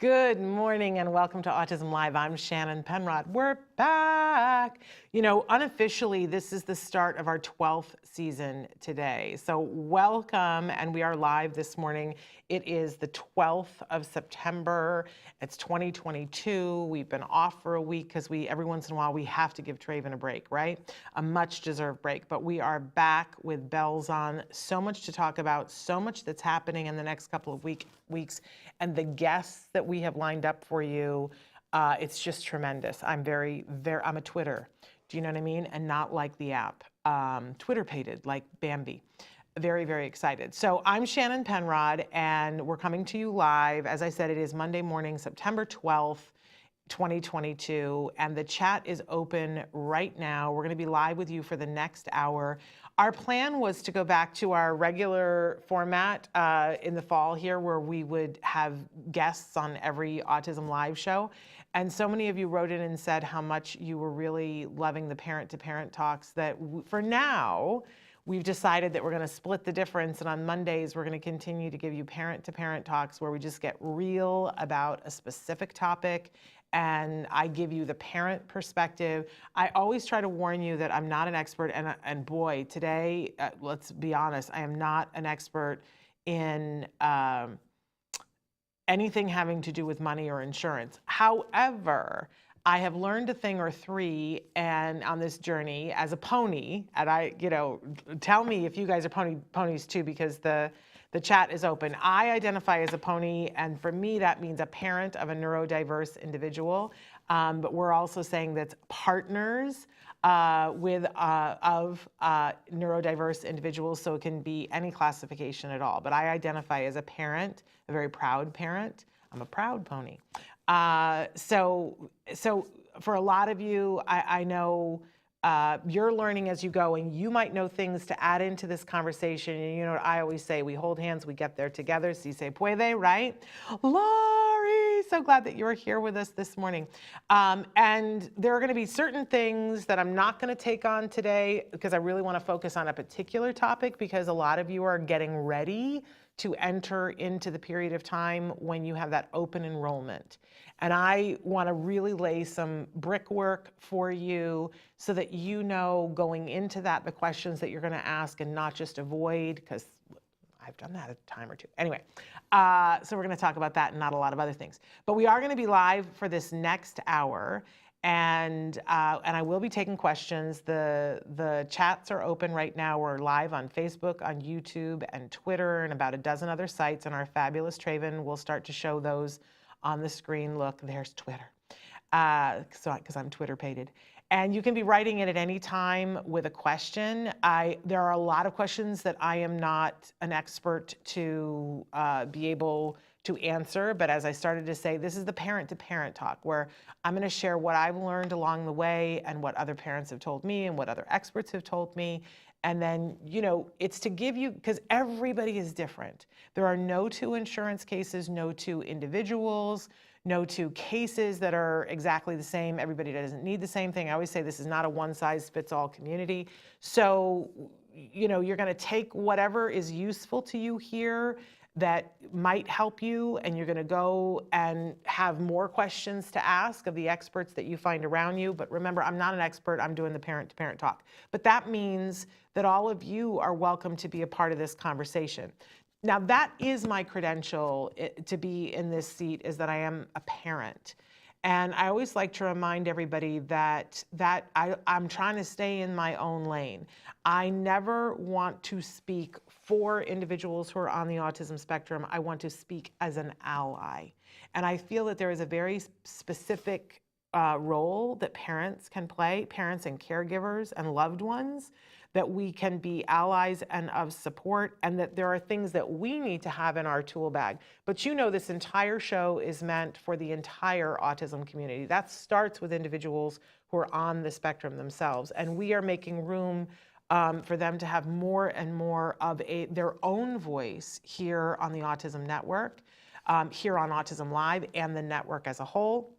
Good morning and welcome to Autism Live. I'm Shannon Penrod. We're back. You know, unofficially, this is the start of our 12th season today. So welcome, and we are live this morning. It is the 12th of September. It's 2022. We've been off for a week because every once in a while we have to give Traven a break, right? A much deserved break. But we are back with bells on. So much to talk about, so much that's happening in the next couple of weeks. And the guests that we have lined up for you, it's just tremendous. I'm I'm a Twitter, do you know what I mean? And not like the app, Twitter-pated like Bambi. Very, very excited. So I'm Shannon Penrod, and we're coming to you live. As I said, it is Monday morning, September 12th, 2022, and the chat is open right now. We're going to be live with you for the next hour. Our plan was to go back to our regular format in the fall here, where we would have guests on every Autism Live show. And so many of you wrote in and said how much you were really loving the parent-to-parent talks that for now, we've decided that we're going to split the difference. And on Mondays, we're going to continue to give you parent-to-parent talks where we just get real about a specific topic. And I give you the parent perspective. I always try to warn you that I'm not an expert, and boy, today, let's be honest, I am not an expert in anything having to do with money or insurance. However, I have learned a thing or three and on this journey as a pony, and tell me if you guys are ponies too, because the chat is open. I identify as a pony, and for me, that means a parent of a neurodiverse individual. But we're also saying that's partners of neurodiverse individuals, so it can be any classification at all. But I identify as a parent, a very proud parent. I'm a proud pony. So for a lot of you, I know you're learning as you go, and you might know things to add into this conversation. And you know what I always say, we hold hands, we get there together. Si se puede, right? Laurie, so glad that you're here with us this morning. And there are going to be certain things that I'm not going to take on today because I really want to focus on a particular topic, because a lot of you are getting ready to enter into the period of time when you have that open enrollment. And I want to really lay some brickwork for you so that you know going into that the questions that you're going to ask and not just avoid, because I've done that a time or two. Anyway, so we're going to talk about that and not a lot of other things. But we are going to be live for this next hour. And I will be taking questions. The chats are open right now. We're live on Facebook, on YouTube, and Twitter, and about a dozen other sites. And our fabulous Traven will start to show those on the screen. Look, there's Twitter, because I'm Twitter-pated. And you can be writing in at any time with a question. There are a lot of questions that I am not an expert to be able to answer, but as I started to say, this is the parent-to-parent talk, where I'm going to share what I've learned along the way and what other parents have told me and what other experts have told me. And then, you know, it's to give you, because everybody is different. There are no two insurance cases, no two individuals, no two cases that are exactly the same. Everybody doesn't need the same thing. I always say this is not a one-size-fits-all community. So, you know, you're going to take whatever is useful to you here that might help you, and you're going to go and have more questions to ask of the experts that you find around you. But remember, I'm not an expert. I'm doing the parent-to-parent talk. But that means that all of you are welcome to be a part of this conversation. Now, that is my credential to be in this seat, is that I am a parent. And I always like to remind everybody that I'm trying to stay in my own lane. I never want to speak for individuals who are on the autism spectrum. I want to speak as an ally. And I feel that there is a very specific role that parents can play, parents and caregivers and loved ones, that we can be allies and of support, and that there are things that we need to have in our tool bag. But you know, this entire show is meant for the entire autism community. That starts with individuals who are on the spectrum themselves. And we are making room for them to have more and more of their own voice here on the Autism Network, here on Autism Live, and the network as a whole.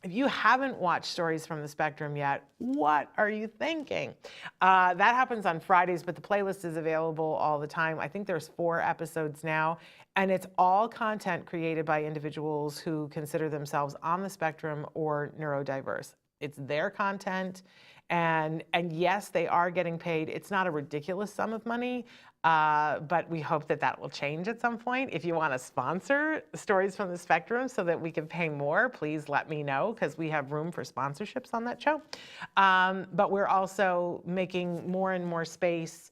If you haven't watched Stories from the Spectrum yet, what are you thinking? That happens on Fridays, but the playlist is available all the time. I think there's 4 episodes now, and it's all content created by individuals who consider themselves on the spectrum or neurodiverse. It's their content, and yes, they are getting paid. It's not a ridiculous sum of money, but we hope that that will change at some point. If you want to sponsor Stories from the Spectrum so that we can pay more, please let me know, because we have room for sponsorships on that show. But we're also making more and more space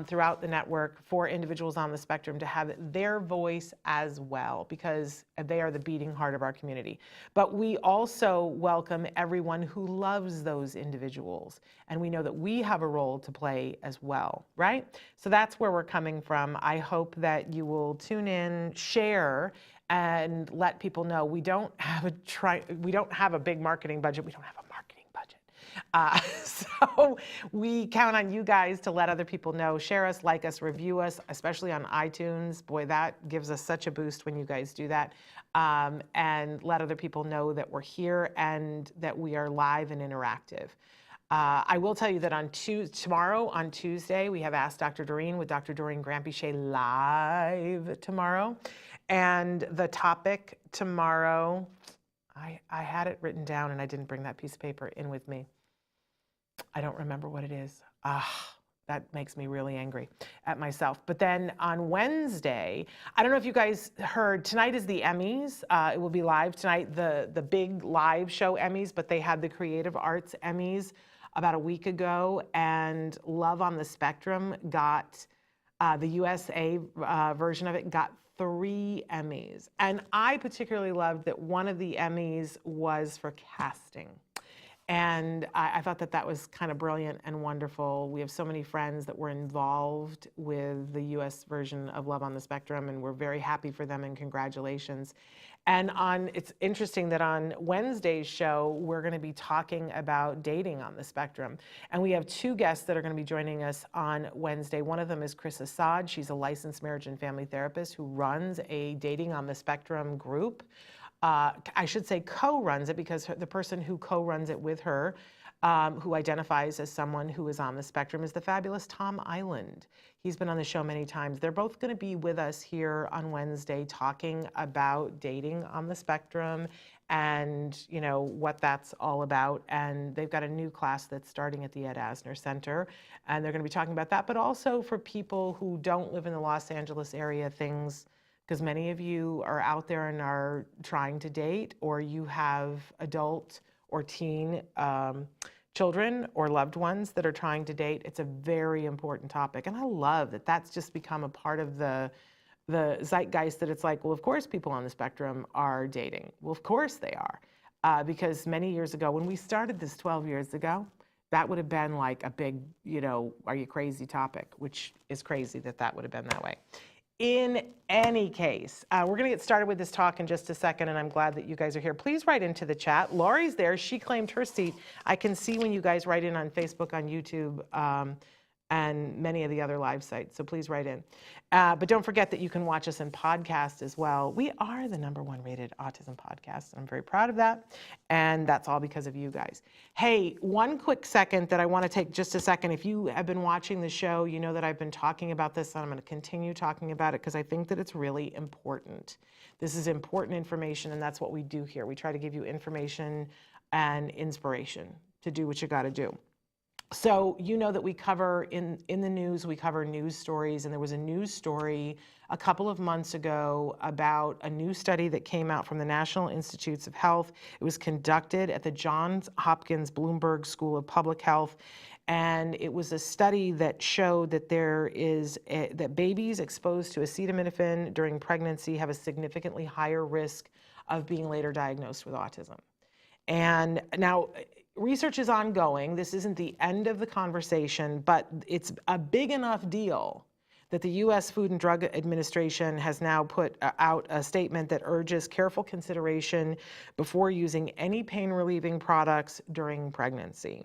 throughout the network for individuals on the spectrum to have their voice as well, because they are the beating heart of our community. But we also welcome everyone who loves those individuals, and we know that we have a role to play as well, right? So that's where we're coming from. I hope that you will tune in, share, and let people know we don't have a big marketing budget. We don't have a marketing budget. So we count on you guys to let other people know. Share us, like us, review us, especially on iTunes. Boy, that gives us such a boost when you guys do that. And let other people know that we're here and that we are live and interactive. I will tell you that tomorrow, on Tuesday, we have Ask Dr. Doreen with Dr. Doreen Granpeesheh live tomorrow. And the topic tomorrow, I had it written down and I didn't bring that piece of paper in with me. I don't remember what it is. That makes me really angry at myself. But then on Wednesday, I don't know if you guys heard, tonight is the Emmys. It will be live tonight, the big live show Emmys, but they had the Creative Arts Emmys about a week ago, and Love on the Spectrum got, the USA version of it got 3 Emmys. And I particularly loved that one of the Emmys was for casting. And I thought that that was kind of brilliant and wonderful. We have so many friends that were involved with the US version of Love on the Spectrum, and we're very happy for them, and congratulations. And it's interesting that on Wednesday's show, we're going to be talking about dating on the spectrum. And we have 2 guests that are going to be joining us on Wednesday. One of them is Chris Assad. She's a licensed marriage and family therapist who runs a Dating on the Spectrum group. I should say co-runs it, because the person who co-runs it with her, who identifies as someone who is on the spectrum, is the fabulous Tom Island. He's been on the show many times. They're both going to be with us here on Wednesday talking about dating on the spectrum and, you know, what that's all about. And they've got a new class that's starting at the Ed Asner Center, and they're going to be talking about that, but also for people who don't live in the Los Angeles area, things, because many of you are out there and are trying to date, or you have adult or teen children or loved ones that are trying to date. It's a very important topic. And I love that that's just become a part of the zeitgeist, that it's like, well, of course people on the spectrum are dating. Well, of course they are. Because many years ago, when we started this 12 years ago, that would have been like a big, you know, are you crazy topic, which is crazy that that would have been that way. In any case, we're going to get started with this talk in just a second, and I'm glad that you guys are here. Please write into the chat. Laurie's there. She claimed her seat. I can see when you guys write in on Facebook, on YouTube, and many of the other live sites, so please write in. But don't forget that you can watch us in podcast as well. We are the #1 rated autism podcast, and I'm very proud of that, and that's all because of you guys. Hey, one quick second that I want to take, just a second. If you have been watching the show, you know that I've been talking about this, and I'm going to continue talking about it because I think that it's really important. This is important information, and that's what we do here. We try to give you information and inspiration to do what you got to do. So you know that we cover in the news, we cover news stories, and there was a news story a couple of months ago about a new study that came out from the National Institutes of Health. It was conducted at the Johns Hopkins Bloomberg School of Public Health, and it was a study that showed that that babies exposed to acetaminophen during pregnancy have a significantly higher risk of being later diagnosed with autism. And now, research is ongoing. This isn't the end of the conversation, but it's a big enough deal that the U.S. Food and Drug Administration has now put out a statement that urges careful consideration before using any pain-relieving products during pregnancy.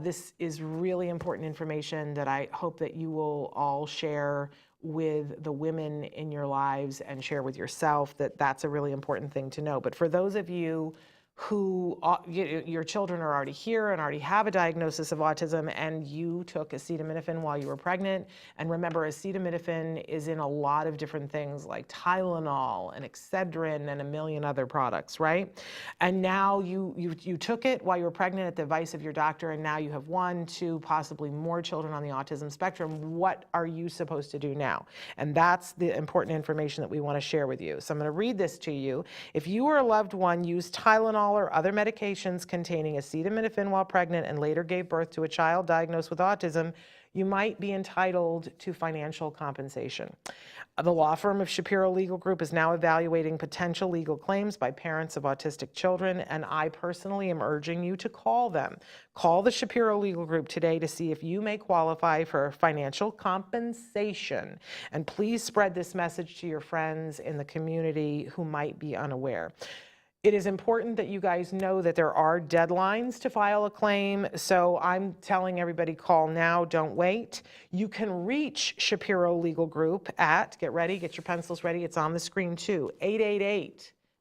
This is really important information that I hope that you will all share with the women in your lives and share with yourself, that that's a really important thing to know. But for those of you who, your children are already here and already have a diagnosis of autism, and you took acetaminophen while you were pregnant. And remember, acetaminophen is in a lot of different things like Tylenol and Excedrin and a million other products, right? And now you took it while you were pregnant at the advice of your doctor, and now you have 1, 2, possibly more children on the autism spectrum. What are you supposed to do now? And that's the important information that we want to share with you. So I'm going to read this to you. If you or a loved one used Tylenol or other medications containing acetaminophen while pregnant and later gave birth to a child diagnosed with autism, you might be entitled to financial compensation. The law firm of Shapiro Legal Group is now evaluating potential legal claims by parents of autistic children, and I personally am urging you to call them. Call the Shapiro Legal Group today to see if you may qualify for financial compensation. And please spread this message to your friends in the community who might be unaware. It is important that you guys know that there are deadlines to file a claim, so I'm telling everybody, call now, don't wait. You can reach Shapiro Legal Group at, get ready, get your pencils ready, it's on the screen too,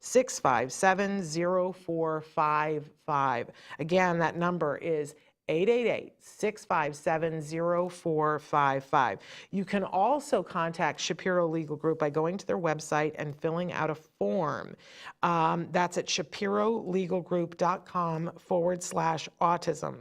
888-657-0455. Again, that number is 888-657-0455. You can also contact Shapiro Legal Group by going to their website and filling out a form. That's at shapirolegalgroup.com/autism.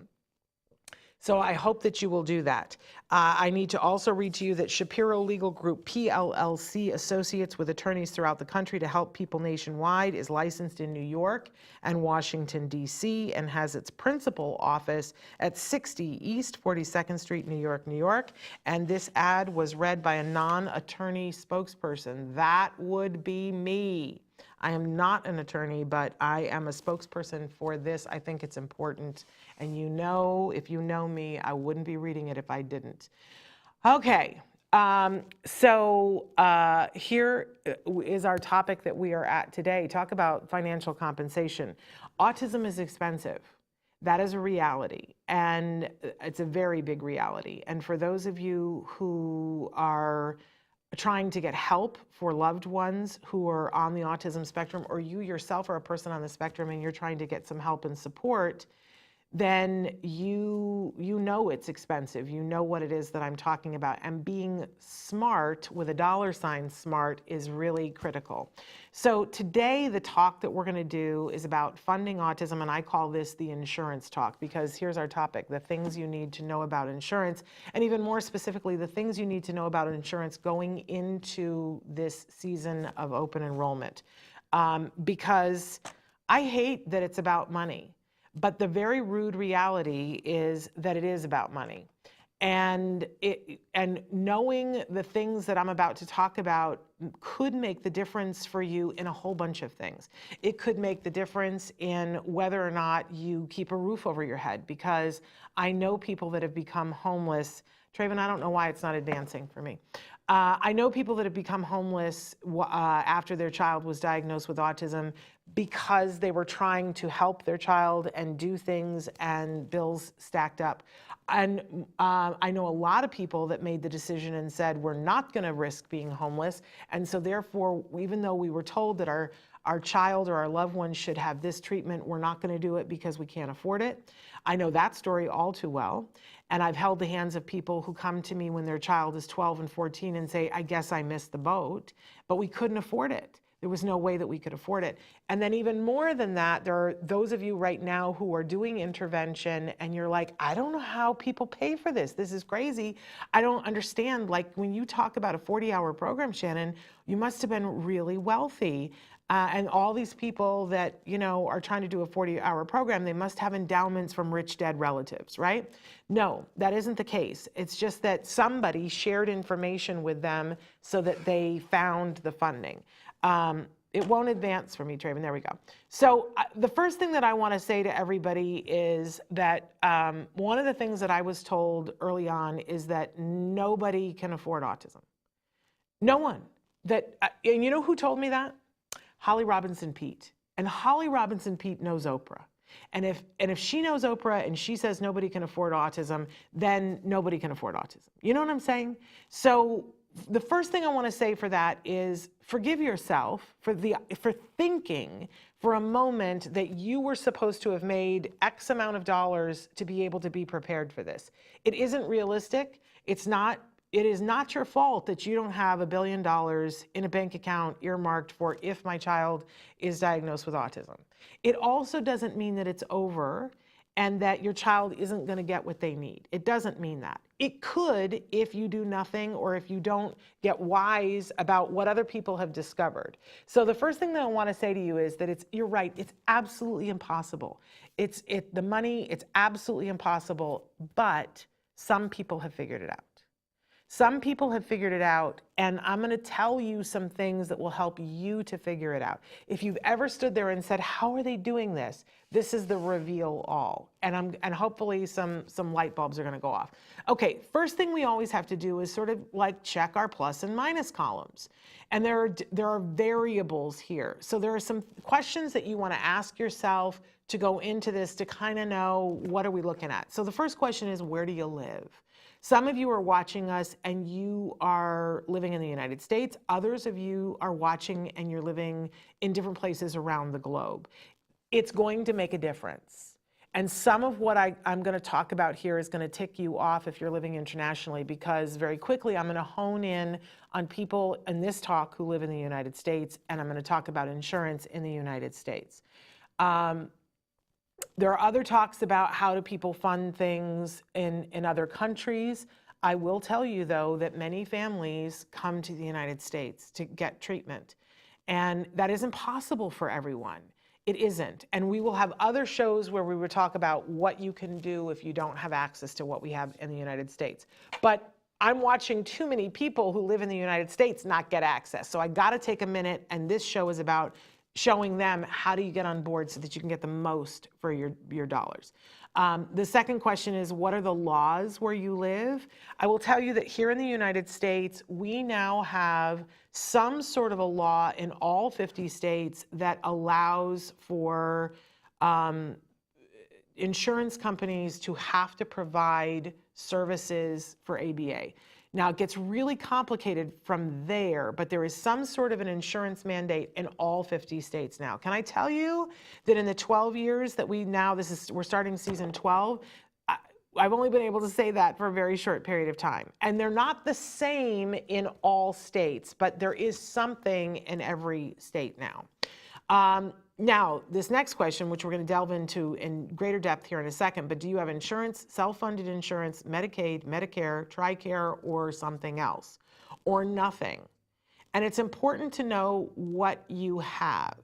So I hope that you will do that. I need to also read to you that Shapiro Legal Group PLLC associates with attorneys throughout the country to help people nationwide, is licensed in New York and Washington, D.C., and has its principal office at 60 East 42nd Street, New York, New York. And this ad was read by a non-attorney spokesperson. That would be me. I am not an attorney, but I am a spokesperson for this. I think it's important. And you know, if you know me, I wouldn't be reading it if I didn't. Okay, here is our topic that we are at today. Talk about financial compensation. Autism is expensive. That is a reality, and it's a very big reality. And for those of you who are trying to get help for loved ones who are on the autism spectrum, or you yourself are a person on the spectrum and you're trying to get some help and support, then you know it's expensive. You know what it is that I'm talking about. And being smart with a $ smart is really critical. So today, the talk that we're going to do is about funding autism, and I call this the insurance talk, because here's our topic: the things you need to know about insurance, and even more specifically, the things you need to know about insurance going into this season of open enrollment. Because I hate that it's about money. But the very rude reality is that it is about money. And knowing the things that I'm about to talk about could make the difference for you in a whole bunch of things. It could make the difference in whether or not you keep a roof over your head, because I know people that have become homeless. Traven, I don't know why it's not advancing for me. I know people that have become homeless after their child was diagnosed with autism because they were trying to help their child and do things, and bills stacked up. And I know a lot of people that made the decision and said, we're not going to risk being homeless. And so therefore, even though we were told that our child or our loved one should have this treatment, we're not going to do it because we can't afford it. I know that story all too well. And I've held the hands of people who come to me when their child is 12 and 14 and say, I guess I missed the boat, but we couldn't afford it. There was no way that we could afford it. And then even more than that, there are those of you right now who are doing intervention and you're like, I don't know how people pay for this. This is crazy. I don't understand. Like when you talk about a 40-hour program, Shannon, you must have been really wealthy. And all these people that, you know, are trying to do a 40-hour program, they must have endowments from rich dead relatives, right? No, that isn't the case. It's just that somebody shared information with them so that they found the funding. It won't advance for me, Traven. There we go. So the first thing that I want to say to everybody is that one of the things that I was told early on is that nobody can afford autism. No one. That, and you know who told me that? Holly Robinson Peete. And Holly Robinson Peete knows Oprah. And if she knows Oprah and she says nobody can afford autism, then nobody can afford autism. You know what I'm saying? So the first thing I want to say for that is forgive yourself for thinking for a moment that you were supposed to have made X amount of dollars to be able to be prepared for this. It isn't realistic. It is not your fault that you don't have $1 billion in a bank account earmarked for if my child is diagnosed with autism. It also doesn't mean that it's over and that your child isn't going to get what they need. It doesn't mean that. It could if you do nothing or if you don't get wise about what other people have discovered. So the first thing that I want to say to you is that you're right, it's absolutely impossible. The money, it's absolutely impossible, but some people have figured it out. Some people have figured it out, and I'm going to tell you some things that will help you to figure it out. If you've ever stood there and said, how are they doing this? This is the reveal all. And hopefully some light bulbs are going to go off. Okay, first thing we always have to do is sort of like check our plus and minus columns. And there are variables here. So there are some questions that you want to ask yourself to go into this to kind of know what are we looking at. So the first question is, where do you live? Some of you are watching us and you are living in the United States. Others of you are watching and you're living in different places around the globe. It's going to make a difference. And some of what I'm going to talk about here is going to tick you off if you're living internationally, because very quickly I'm going to hone in on people in this talk who live in the United States, and I'm going to talk about insurance in the United States. There are other talks about how do people fund things in other countries. I will tell you, though, that many families come to the United States to get treatment. And that isn't possible for everyone. It isn't. And we will have other shows where we will talk about what you can do if you don't have access to what we have in the United States. But I'm watching too many people who live in the United States not get access. So I got to take a minute, and this show is about showing them how do you get on board so that you can get the most for your dollars. The second question is, what are the laws where you live? I will tell you that here in the United States, we now have some sort of a law in all 50 states that allows for insurance companies to have to provide services for ABA. Now, it gets really complicated from there, but there is some sort of an insurance mandate in all 50 states now. Can I tell you that in the 12 years that we're starting season 12, I've only been able to say that for a very short period of time. And they're not the same in all states, but there is something in every state now. Now, this next question, which we're going to delve into in greater depth here in a second, but do you have insurance, self-funded insurance, Medicaid, Medicare, TRICARE, or something else, or nothing? And it's important to know what you have.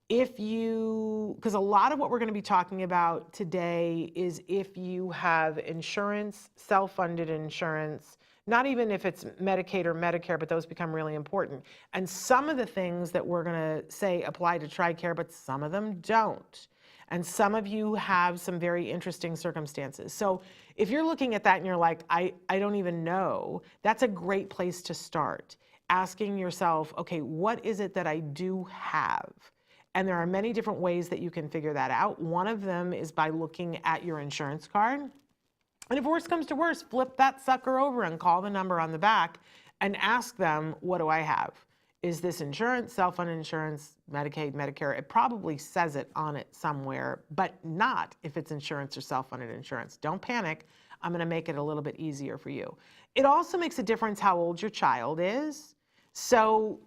Because a lot of what we're going to be talking about today is if you have insurance, self-funded insurance, not even if it's Medicaid or Medicare, but those become really important. And some of the things that we're going to say apply to TRICARE, but some of them don't. And some of you have some very interesting circumstances. So if you're looking at that and you're like, I don't even know, that's a great place to start. Asking yourself, okay, what is it that I do have? And there are many different ways that you can figure that out. One of them is by looking at your insurance card. And if worse comes to worse, flip that sucker over and call the number on the back and ask them, what do I have? Is this insurance, self-funded insurance, Medicaid, Medicare? It probably says it on it somewhere, but not if it's insurance or self-funded insurance. Don't panic. I'm going to make it a little bit easier for you. It also makes a difference how old your child is. So,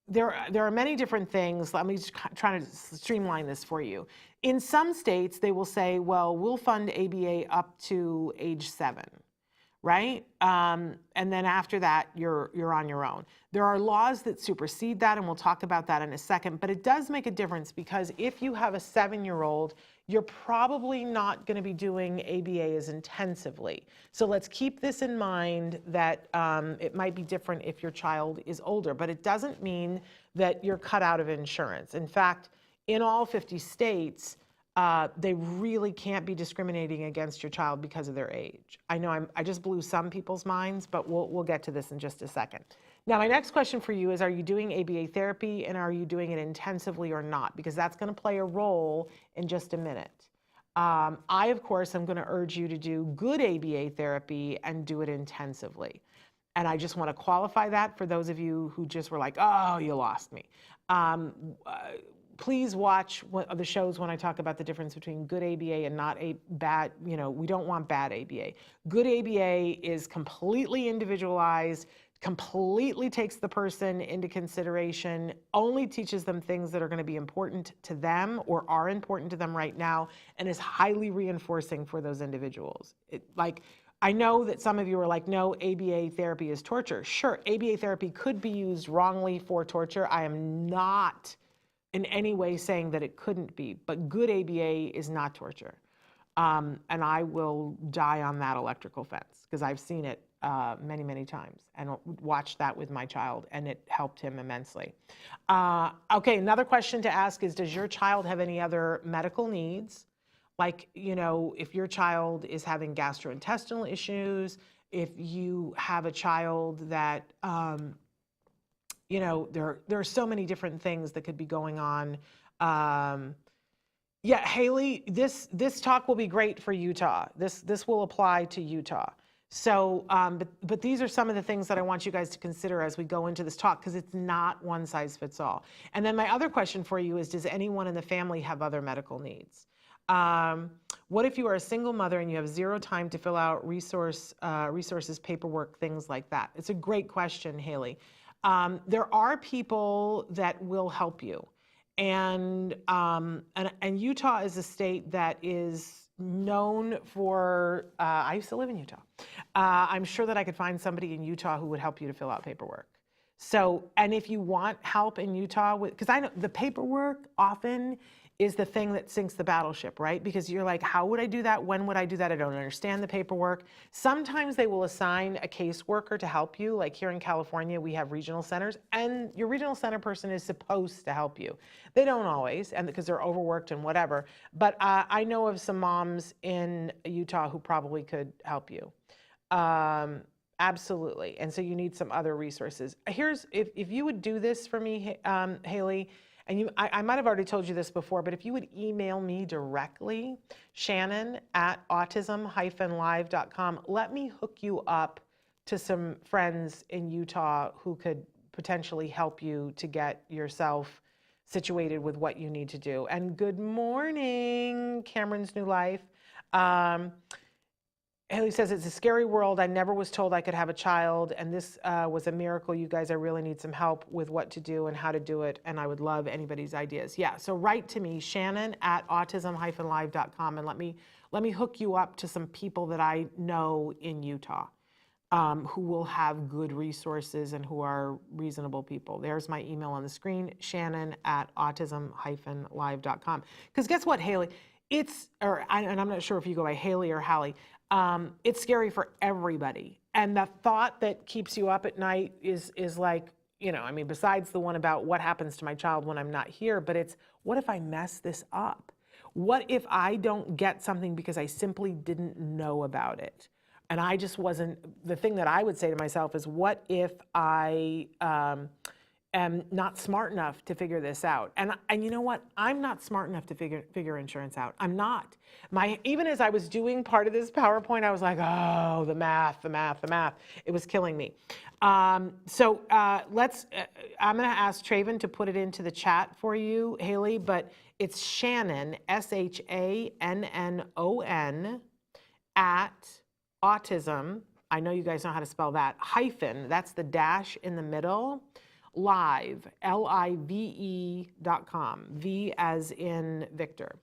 there are many different things. Let me just try to streamline this for you. In some states, they will say, well, we'll fund ABA up to age 7, right? And then after that, you're on your own. There are laws that supersede that, and we'll talk about that in a second, but it does make a difference because if you have a 7-year-old, you're probably not going to be doing ABA as intensively. So let's keep this in mind that it might be different if your child is older, but it doesn't mean that you're cut out of insurance. In fact, in all 50 states, they really can't be discriminating against your child because of their age. I know I just blew some people's minds, but we'll get to this in just a second. Now, my next question for you is, are you doing ABA therapy and are you doing it intensively or not? Because that's going to play a role in just a minute. I, of course, am going to urge you to do good ABA therapy and do it intensively. And I just want to qualify that for those of you who just were like, oh, you lost me. Um, Please watch the shows when I talk about the difference between good ABA and not a bad, we don't want bad ABA. Good ABA is completely individualized, completely takes the person into consideration, only teaches them things that are going to be important to them or are important to them right now, and is highly reinforcing for those individuals. I know that some of you are like, no, ABA therapy is torture. Sure, ABA therapy could be used wrongly for torture. I am not in any way saying that it couldn't be, but good ABA is not torture. And I will die on that electrical fence because I've seen it many, many times and watched that with my child, and it helped him immensely. Okay, another question to ask is, does your child have any other medical needs? Like, if your child is having gastrointestinal issues, if you have a child that, there are so many different things that could be going on. Yeah, Haley, this talk will be great for Utah. This will apply to Utah. So, but these are some of the things that I want you guys to consider as we go into this talk, because it's not one size fits all. And then my other question for you is, does anyone in the family have other medical needs? What if you are a single mother and you have zero time to fill out resources, paperwork, things like that? It's a great question, Haley. There are people that will help you. And Utah is a state that is known for, I used to live in Utah. I'm sure that I could find somebody in Utah who would help you to fill out paperwork. So, and if you want help in Utah, because I know the paperwork often is the thing that sinks the battleship, right? Because you're like, how would I do that? When would I do that? I don't understand the paperwork. Sometimes they will assign a caseworker to help you. Like here in California, we have regional centers, and your regional center person is supposed to help you. They don't always, and because they're overworked and whatever. But I know of some moms in Utah who probably could help you. Absolutely. And so you need some other resources. Here's, if you would do this for me, Haley, and I might have already told you this before, but if you would email me directly, Shannon@autism-live.com, let me hook you up to some friends in Utah who could potentially help you to get yourself situated with what you need to do. And good morning, Cameron's New Life. Haley says, it's a scary world. I never was told I could have a child, and this was a miracle. You guys, I really need some help with what to do and how to do it, and I would love anybody's ideas. Yeah, so write to me, Shannon@autism-live.com, and let me hook you up to some people that I know in Utah who will have good resources and who are reasonable people. There's my email on the screen, Shannon@autism-live.com. Because guess what, Haley? And I'm not sure if you go by Haley or Hallie. It's scary for everybody. And the thought that keeps you up at night is like, besides the one about what happens to my child when I'm not here, but it's, what if I mess this up? What if I don't get something because I simply didn't know about it? And I just wasn't, the thing that I would say to myself is, what if I am not smart enough to figure this out? And you know what? I'm not smart enough to figure insurance out. I'm not. Even as I was doing part of this PowerPoint, I was like, oh, the math. It was killing me. I'm going to ask Traven to put it into the chat for you, Haley, but it's Shannon, SHANNON, @autism. I know you guys know how to spell that. Hyphen, that's the dash in the middle. Live, LIVE.com, V as in Victor.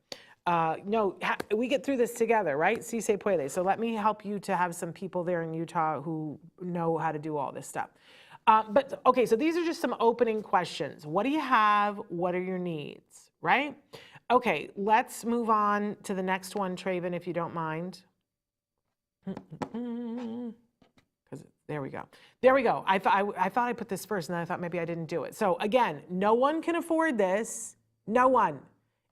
No, we get through this together, right? Si se puede. So let me help you to have some people there in Utah who know how to do all this stuff. But okay, so these are just some opening questions. What do you have? What are your needs, right? Okay, let's move on to the next one, Traven, if you don't mind. There we go. I thought I put this first, and then I thought maybe I didn't do it. So again, no one can afford this. No one.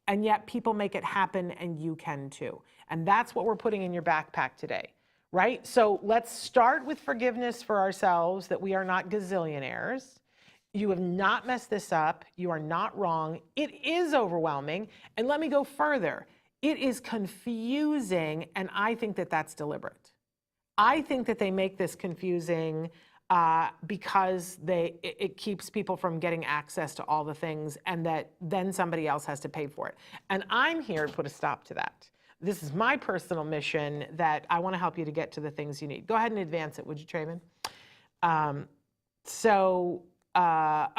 And yet people make it happen, and you can too. And that's what we're putting in your backpack today, right? So let's start with forgiveness for ourselves, that we are not gazillionaires. You have not messed this up. You are not wrong. It is overwhelming. And let me go further. It is confusing, and I think that that's deliberate. I think that they make this confusing because it keeps people from getting access to all the things, and that then somebody else has to pay for it. And I'm here to put a stop to that. This is my personal mission, that I want to help you to get to the things you need. Go ahead and advance it, would you, Traven?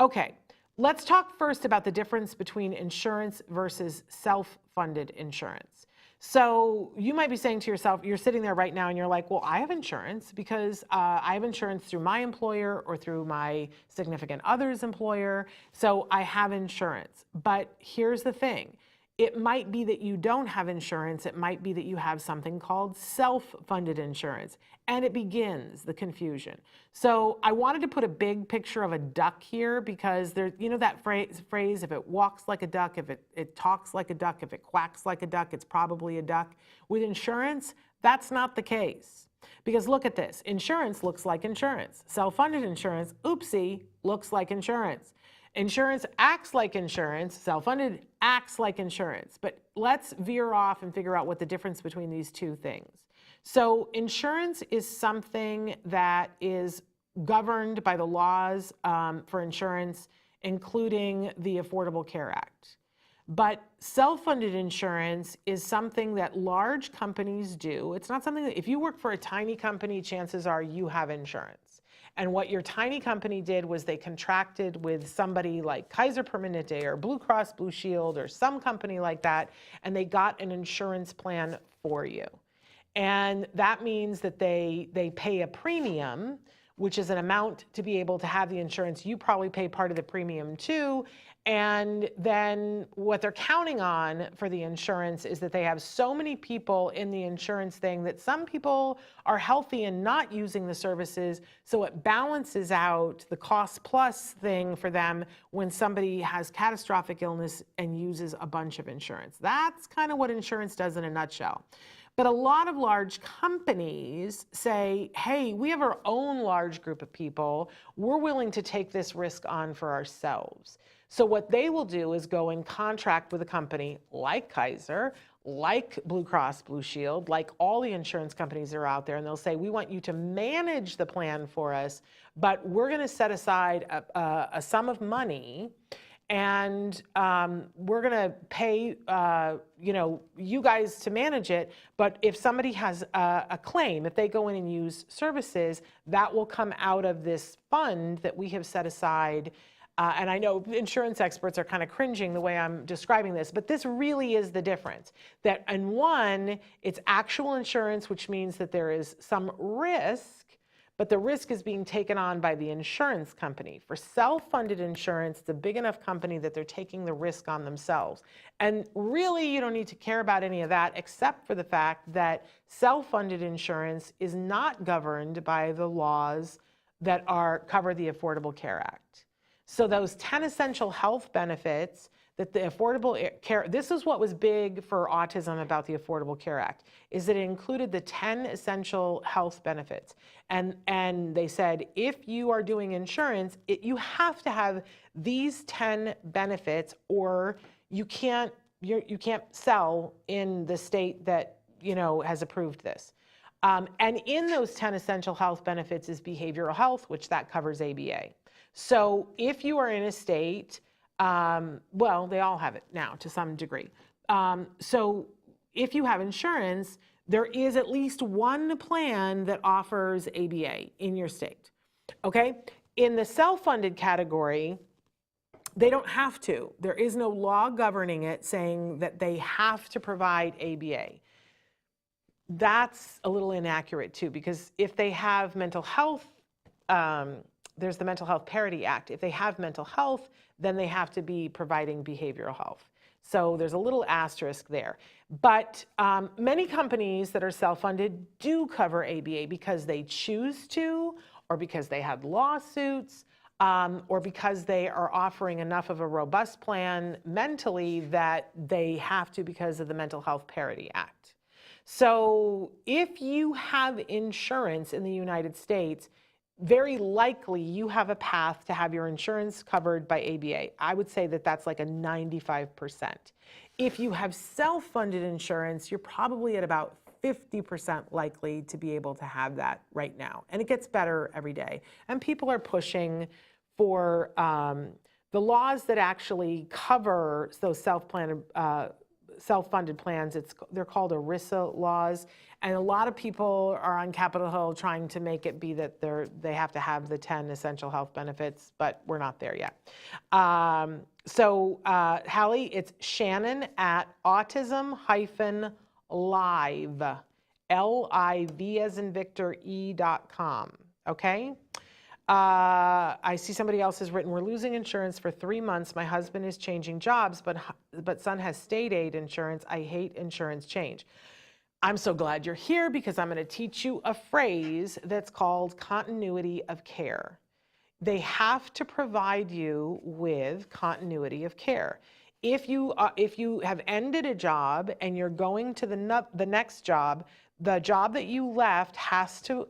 Okay, let's talk first about the difference between insurance versus self-funded insurance. So you might be saying to yourself, you're sitting there right now and you're like, well, I have insurance because I have insurance through my employer or through my significant other's employer. So I have insurance. But here's the thing. It might be that you don't have insurance. It might be that you have something called self-funded insurance. And it begins the confusion. So I wanted to put a big picture of a duck here, because there's, you know, that phrase, if it walks like a duck, if it talks like a duck, if it quacks like a duck, it's probably a duck. With insurance, that's not the case. Because look at this. Insurance looks like insurance. Self-funded insurance, oopsie, looks like insurance. Insurance acts like insurance, self-funded acts like insurance. But let's veer off and figure out what the difference between these two things. So insurance is something that is governed by the laws for insurance, including the Affordable Care Act. But self-funded insurance is something that large companies do. It's not something that, if you work for a tiny company, chances are you have insurance. And what your tiny company did was they contracted with somebody like Kaiser Permanente or Blue Cross Blue Shield or some company like that, and they got an insurance plan for you. And that means that they pay a premium, which is an amount to be able to have the insurance. You probably pay part of the premium too. And then what they're counting on for the insurance is that they have so many people in the insurance thing that some people are healthy and not using the services. So it balances out the cost plus thing for them when somebody has catastrophic illness and uses a bunch of insurance. That's kind of what insurance does in a nutshell. But a lot of large companies say, hey, we have our own large group of people. We're willing to take this risk on for ourselves. So what they will do is go and contract with a company like Kaiser, like Blue Cross Blue Shield, like all the insurance companies that are out there, and they'll say, we want you to manage the plan for us, but we're going to set aside a sum of money, and we're going to pay you guys to manage it. But if somebody has a claim, if they go in and use services, that will come out of this fund that we have set aside. And I know insurance experts are kind of cringing the way I'm describing this, but this really is the difference. That in one, it's actual insurance, which means that there is some risk, but the risk is being taken on by the insurance company. For self-funded insurance, it's a big enough company that they're taking the risk on themselves. And really, you don't need to care about any of that, except for the fact that self-funded insurance is not governed by the laws that cover the Affordable Care Act. So those 10 essential health benefits that the Affordable Care, this is what was big for autism about the Affordable Care Act, is that it included the 10 essential health benefits. And they said, if you are doing insurance, you have to have these 10 benefits, or you can't sell in the state that, has approved this. And in those 10 essential health benefits is behavioral health, which that covers ABA. So if you are in a state, well, they all have it now to some degree. So if you have insurance, there is at least one plan that offers ABA in your state, okay? In the self-funded category, they don't have to. There is no law governing it saying that they have to provide ABA. That's a little inaccurate too, because if they have mental health, there's the Mental Health Parity Act. If they have mental health, then they have to be providing behavioral health. So there's a little asterisk there. But many companies that are self-funded do cover ABA because they choose to, or because they had lawsuits, or because they are offering enough of a robust plan mentally that they have to because of the Mental Health Parity Act. So if you have insurance in the United States, very likely you have a path to have your insurance covered by ABA. I would say that that's like a 95%. If you have self-funded insurance, you're probably at about 50% likely to be able to have that right now. And it gets better every day. And people are pushing for the laws that actually cover those self-funded plans. They're called ERISA laws. And a lot of people are on Capitol Hill trying to make it be that they have to have the 10 essential health benefits, but we're not there yet. So Hallie, it's Shannon at autism-live, L-I-V as in Victor, E.com, okay? I see somebody else has written, we're losing insurance for 3 months. My husband is changing jobs, but son has state aid insurance. I hate insurance change. I'm so glad you're here because I'm going to teach you a phrase that's called continuity of care. They have to provide you with continuity of care. If you have ended a job and you're going to the next job, the job that you left has to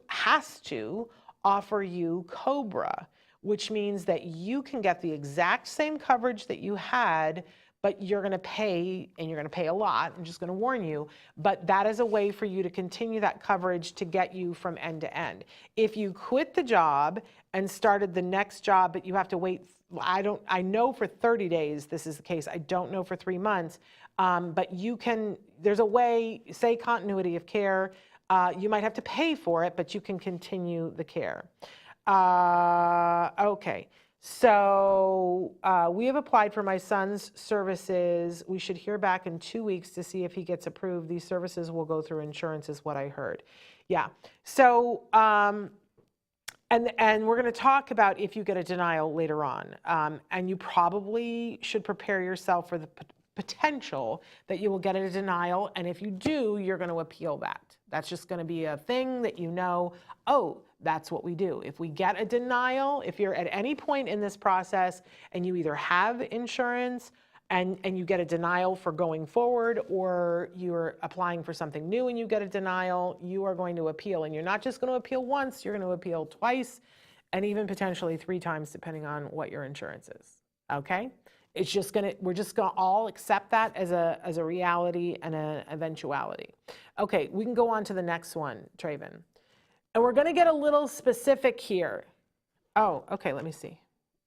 offer you COBRA, which means that you can get the exact same coverage that you had, but you're going to pay, and you're going to pay a lot. I'm just going to warn you, but that is a way for you to continue that coverage to get you from end to end. If you quit the job and started the next job, but you have to wait, I know for 30 days this is the case. I don't know for 3 months, but there's a way, say continuity of care. You might have to pay for it, but you can continue the care. Okay. So we have applied for my son's services. We should hear back in 2 weeks to see if he gets approved. These services will go through insurance is what I heard. Yeah. So, and we're going to talk about if you get a denial later on. And you probably should prepare yourself for the potential that you will get a denial. And if you do, you're going to appeal that. That's just going to be a thing that you know, oh, that's what we do. If we get a denial, if you're at any point in this process and you either have insurance and you get a denial for going forward, or you're applying for something new and you get a denial, you are going to appeal. And you're not just going to appeal once, you're going to appeal twice and even potentially 3 times depending on what your insurance is. Okay? It's just we're just gonna all accept that as a reality and an eventuality. Okay, we can go on to the next one, Traven. And we're gonna get a little specific here. Oh, okay, let me see.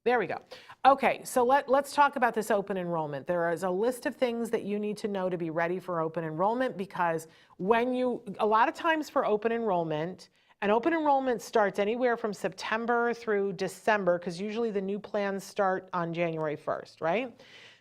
There we go. Okay, so let's talk about this open enrollment. There is a list of things that you need to know to be ready for open enrollment, because a lot of times for open enrollment, and open enrollment starts anywhere from September through December, because usually the new plans start on January 1st, right?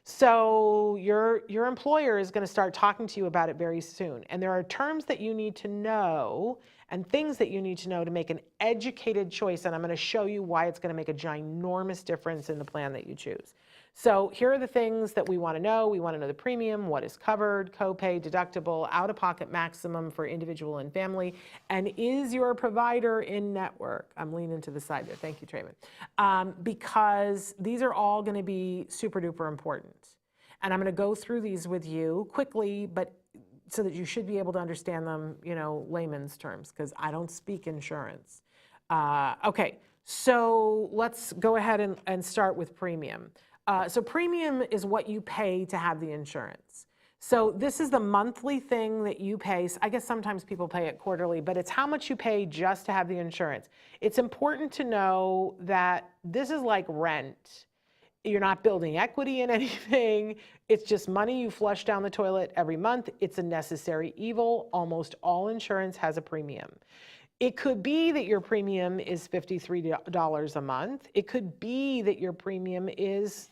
So your employer is going to start talking to you about it very soon. And there are terms that you need to know and things that you need to know to make an educated choice. And I'm going to show you why it's going to make a ginormous difference in the plan that you choose. So here are the things that we want to know. We want to know the premium, what is covered, copay, deductible, out-of-pocket maximum for individual and family, and is your provider in network? I'm leaning to the side there. Thank you, Trayvon. Because these are all going to be super duper important. And I'm going to go through these with you quickly, but so that you should be able to understand them, layman's terms, because I don't speak insurance. Okay, so let's go ahead and start with premium. So premium is what you pay to have the insurance. So this is the monthly thing that you pay. I guess sometimes people pay it quarterly, but it's how much you pay just to have the insurance. It's important to know that this is like rent. You're not building equity in anything. It's just money you flush down the toilet every month. It's a necessary evil. Almost all insurance has a premium. It could be that your premium is $53 a month. It could be that your premium is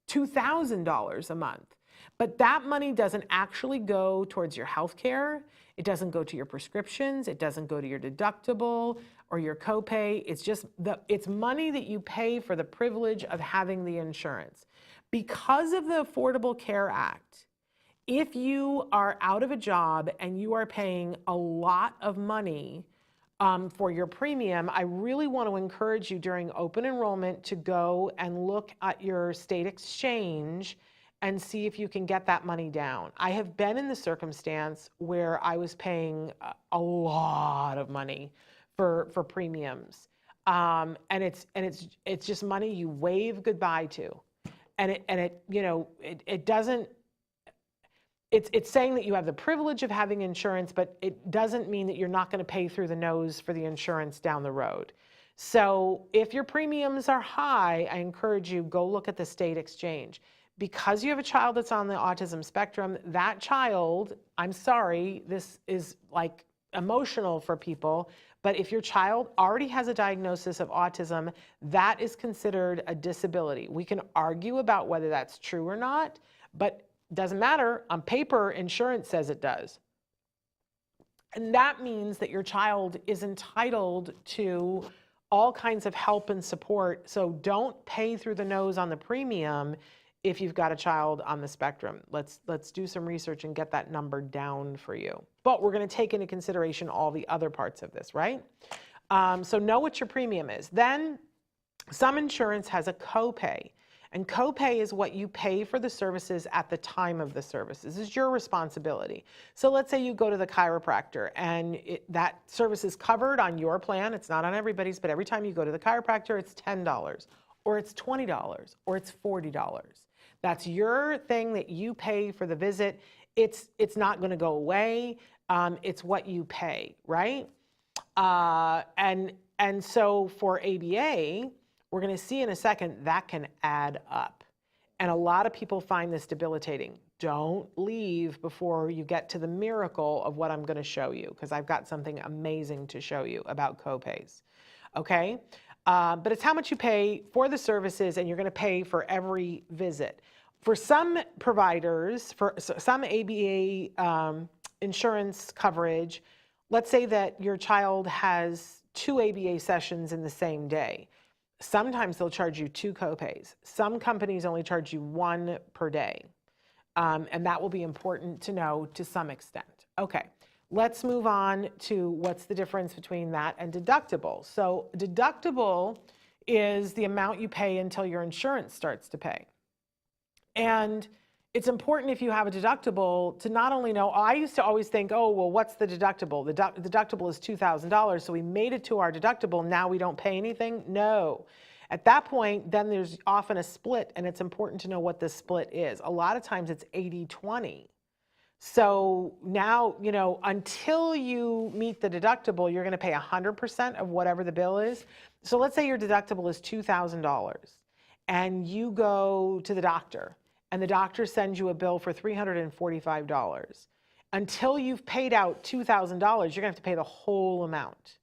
$2,000 a month. But that money doesn't actually go towards your health care. It doesn't go to your prescriptions. It doesn't go to your deductible or your copay. It's just it's money that you pay for the privilege of having the insurance. Because of the Affordable Care Act, if you are out of a job and you are paying a lot of money for your premium, I really want to encourage you during open enrollment to go and look at your state exchange and see if you can get that money down. I have been in the circumstance where I was paying a lot of money for premiums, and it's just money you wave goodbye to, and it doesn't. it's saying that you have the privilege of having insurance, but it doesn't mean that you're not going to pay through the nose for the insurance down the road. So if your premiums are high, I encourage you, go look at the state exchange. Because you have a child that's on the autism spectrum, that child, I'm sorry, this is like emotional for people, but if your child already has a diagnosis of autism, that is considered a disability. We can argue about whether that's true or not, but doesn't matter. On paper, insurance says it does. And that means that your child is entitled to all kinds of help and support. So don't pay through the nose on the premium if you've got a child on the spectrum. Let's do some research and get that number down for you. But we're going to take into consideration all the other parts of this, right? So know what your premium is. Then some insurance has a copay. And copay is what you pay for the services at the time of the service. This is your responsibility. So let's say you go to the chiropractor and that service is covered on your plan. It's not on everybody's, but every time you go to the chiropractor, it's $10 or it's $20 or it's $40. That's your thing that you pay for the visit. It's not going to go away. It's what you pay, right? And so for ABA, we're going to see in a second that can add up. And a lot of people find this debilitating. Don't leave before you get to the miracle of what I'm going to show you, because I've got something amazing to show you about copays. Okay? But it's how much you pay for the services, and you're going to pay for every visit. For some providers, for some ABA insurance coverage, let's say that your child has 2 ABA sessions in the same day. Sometimes they'll charge you 2 copays. Some companies only charge you 1 per day. And that will be important to know to some extent. Okay, let's move on to what's the difference between that and deductible. So deductible is the amount you pay until your insurance starts to pay. And it's important if you have a deductible to not only know, I used to always think, oh, well, what's the deductible? The deductible is $2,000, so we made it to our deductible, now we don't pay anything? No. At that point, then there's often a split, and it's important to know what the split is. A lot of times it's 80-20. So now, you know, until you meet the deductible, you're going to pay 100% of whatever the bill is. So let's say your deductible is $2,000, and you go to the doctor, and the doctor sends you a bill for $345. Until you've paid out $2,000, you're going to have to pay the whole amount.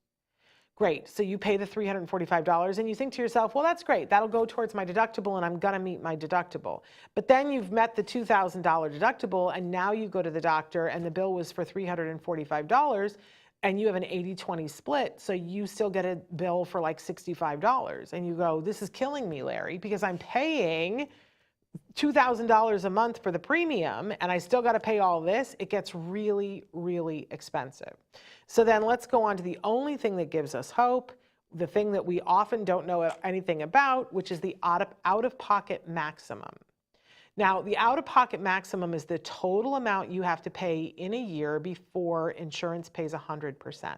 Great, so you pay the $345 and you think to yourself, well, that's great. That'll go towards my deductible and I'm gonna meet my deductible. But then you've met the $2,000 deductible and now you go to the doctor and the bill was for $345 and you have an 80-20 split, so you still get a bill for like $65. And you go, this is killing me, Larry, because I'm paying $2,000 a month for the premium and I still got to pay all this. It gets really, really expensive. So then let's go on to the only thing that gives us hope, the thing that we often don't know anything about, which is the out-of-pocket maximum. Now, the out-of-pocket maximum is the total amount you have to pay in a year before insurance pays 100%.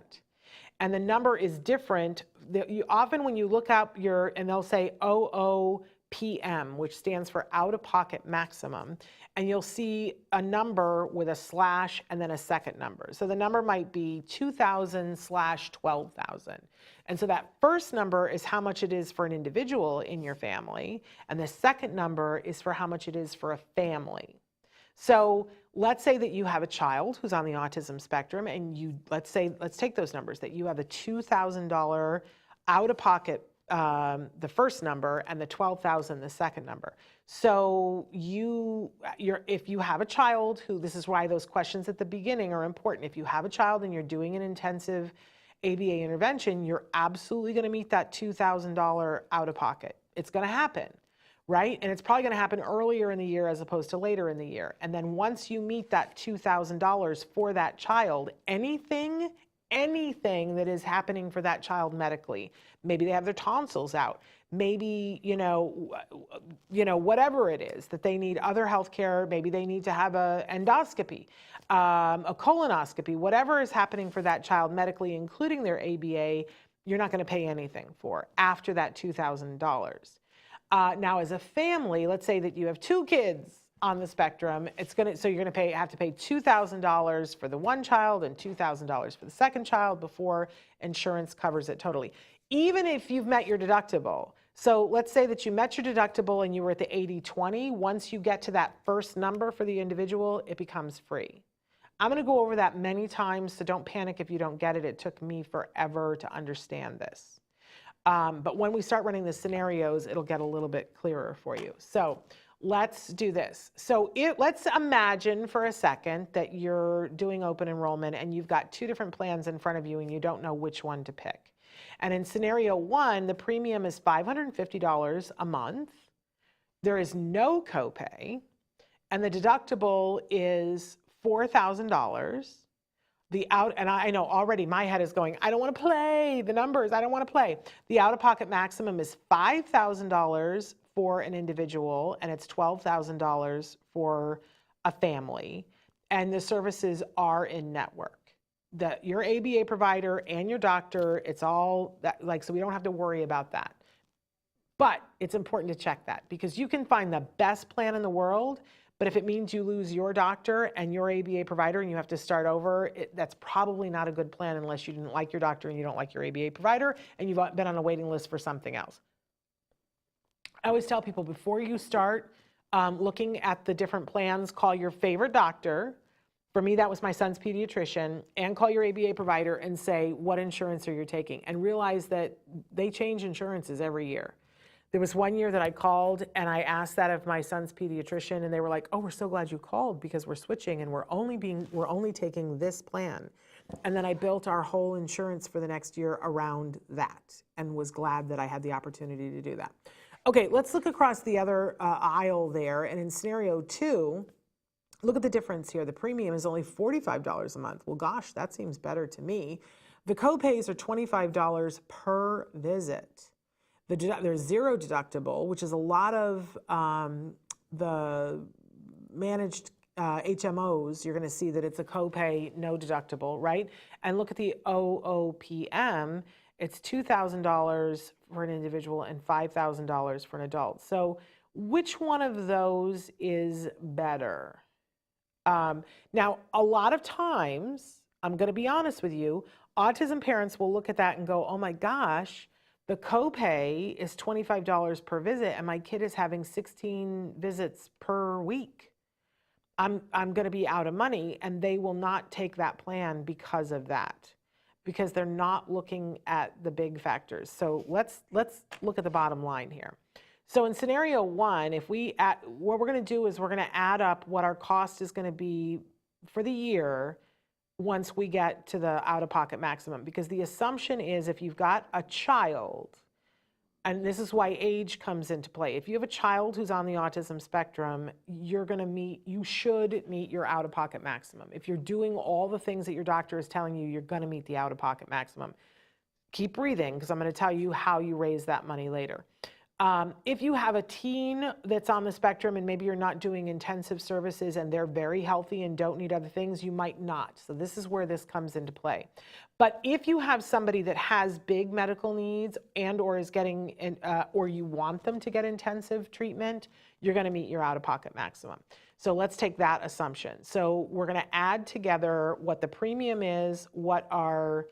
And the number is different. Often when you look up and they'll say OOPM, which stands for out-of-pocket maximum, and you'll see a number with a slash and then a second number. So the number might be 2,000/12,000. And so that first number is how much it is for an individual in your family, and the second number is for how much it is for a family. So let's say that you have a child who's on the autism spectrum, and let's take those numbers, that you have a $2,000 out-of-pocket, the first number, and the $12,000 the second number. So if you have a child who, this is why those questions at the beginning are important. If you have a child and you're doing an intensive ABA intervention, you're absolutely going to meet that $2,000 out of pocket. It's going to happen, right? And it's probably going to happen earlier in the year as opposed to later in the year. And then once you meet that $2,000 for that child, anything that is happening for that child medically, maybe they have their tonsils out, maybe, whatever it is that they need, other health care, maybe they need to have an endoscopy, a colonoscopy, whatever is happening for that child medically, including their ABA, you're not going to pay anything for after that $2,000. Now, as a family, let's say that you have 2 kids on the spectrum, so you're gonna have to pay $2,000 for the one child and $2,000 for the second child before insurance covers it totally. Even if you've met your deductible. So let's say that you met your deductible and you were at the 80/20. Once you get to that first number for the individual, it becomes free. I'm gonna go over that many times, so don't panic if you don't get it. It took me forever to understand this. But when we start running the scenarios, it'll get a little bit clearer for you. So let's do this. So let's imagine for a second that you're doing open enrollment and you've got two different plans in front of you and you don't know which one to pick. And in scenario one, the premium is $550 a month. There is no copay, and the deductible is $4,000. And I know already my head is going, I don't want to play the numbers. I don't want to play. The out-of-pocket maximum is $5,000 for an individual, and it's $12,000 for a family. And the services are in network. Your ABA provider and your doctor, it's all that, so we don't have to worry about that. But it's important to check that, because you can find the best plan in the world, but if it means you lose your doctor and your ABA provider and you have to start over, that's probably not a good plan unless you didn't like your doctor and you don't like your ABA provider and you've been on a waiting list for something else. I always tell people, before you start looking at the different plans, call your favorite doctor. For me, that was my son's pediatrician, and call your ABA provider and say, what insurance are you taking? And realize that they change insurances every year. There was one year that I called and I asked that of my son's pediatrician, and they were like, oh, we're so glad you called because we're switching and we're only taking this plan. And then I built our whole insurance for the next year around that, and was glad that I had the opportunity to do that. Okay, let's look across the other aisle there. And in scenario two, look at the difference here. The premium is only $45 a month. Well, gosh, that seems better to me. The copays are $25 per visit. There's zero deductible, which is a lot of the managed HMOs. You're going to see that it's a copay, no deductible, right? And look at the OOPM. It's $2,000 for an individual and $5,000 for an adult. So which one of those is better? Now, a lot of times, I'm going to be honest with you, autism parents will look at that and go, oh my gosh, the copay is $25 per visit and my kid is having 16 visits per week. I'm going to be out of money, and they will not take that plan because of that, because they're not looking at the big factors. So let's look at the bottom line here. So in scenario one, what we're going to do is we're going to add up what our cost is going to be for the year once we get to the out-of-pocket maximum, because the assumption is if you've got a child, and this is why age comes into play. If you have a child who's on the autism spectrum, you should meet your out-of-pocket maximum. If you're doing all the things that your doctor is telling you, you're going to meet the out-of-pocket maximum. Keep breathing, because I'm going to tell you how you raise that money later. If you have a teen that's on the spectrum and maybe you're not doing intensive services and they're very healthy and don't need other things, you might not. So this is where this comes into play. But if you have somebody that has big medical needs and or is getting, or you want them to get intensive treatment, you're going to meet your out-of-pocket maximum. So let's take that assumption. So we're going to add together what the premium is, what our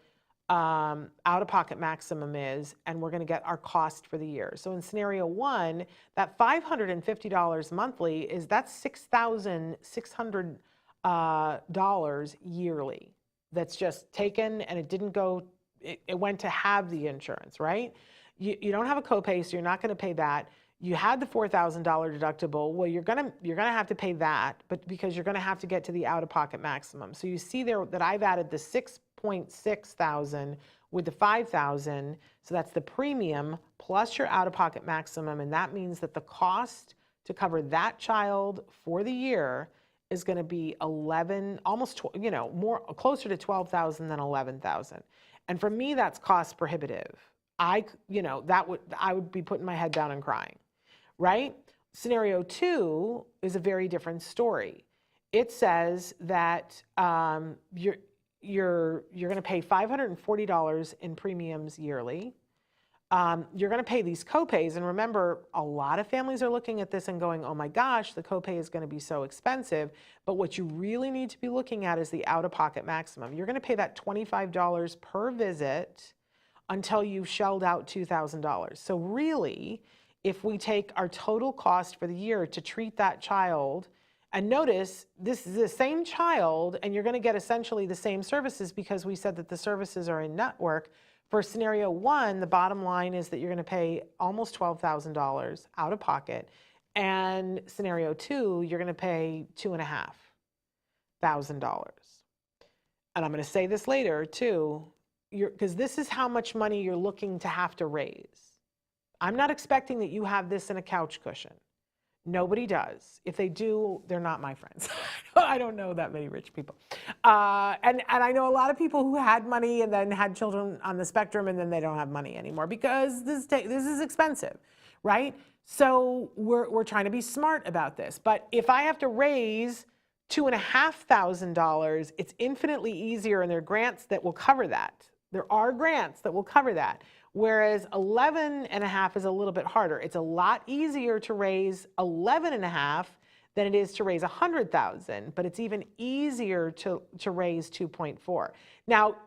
out-of-pocket maximum is, and we're going to get our cost for the year. So in scenario one, that $550 monthly that's $6,600 yearly. That's just taken, and it didn't go. It went to have the insurance, right? You don't have a copay, so you're not going to pay that. You had the $4,000 deductible. Well, you're gonna have to pay that, but because you're going to have to get to the out-of-pocket maximum. So you see there that I've added the $6,600 with the $5,000. So that's the premium plus your out-of-pocket maximum, and that means that the cost to cover that child for the year is going to be closer to $12,000 than $11,000. And for me, that's cost prohibitive. I would be putting my head down and crying, right? Scenario two is a very different story. It says that you're going to pay $540 in premiums yearly. you're going to pay these copays. And remember, a lot of families are looking at this and going, oh my gosh, the copay is going to be so expensive. But what you really need to be looking at is the out-of-pocket maximum. You're going to pay that $25 per visit until you've shelled out $2,000. So really, if we take our total cost for the year to treat that child, and notice this is the same child and you're going to get essentially the same services because we said that the services are in network. For scenario one, the bottom line is that you're going to pay almost $12,000 out of pocket. And scenario two, you're going to pay $2,500. And I'm going to say this later too, because this is how much money you're looking to have to raise. I'm not expecting that you have this in a couch cushion. Nobody does. If they do, they're not my friends. I don't know that many rich people. And I know a lot of people who had money and then had children on the spectrum and then they don't have money anymore because this is expensive, right? So we're trying to be smart about this. But if I have to raise $2,500, it's infinitely easier, and there are grants that will cover that. There are grants that will cover that. Whereas 11.5 is a little bit harder. It's a lot easier to raise 11.5 than it is to raise 100,000, but it's even easier to raise 2.4. Now,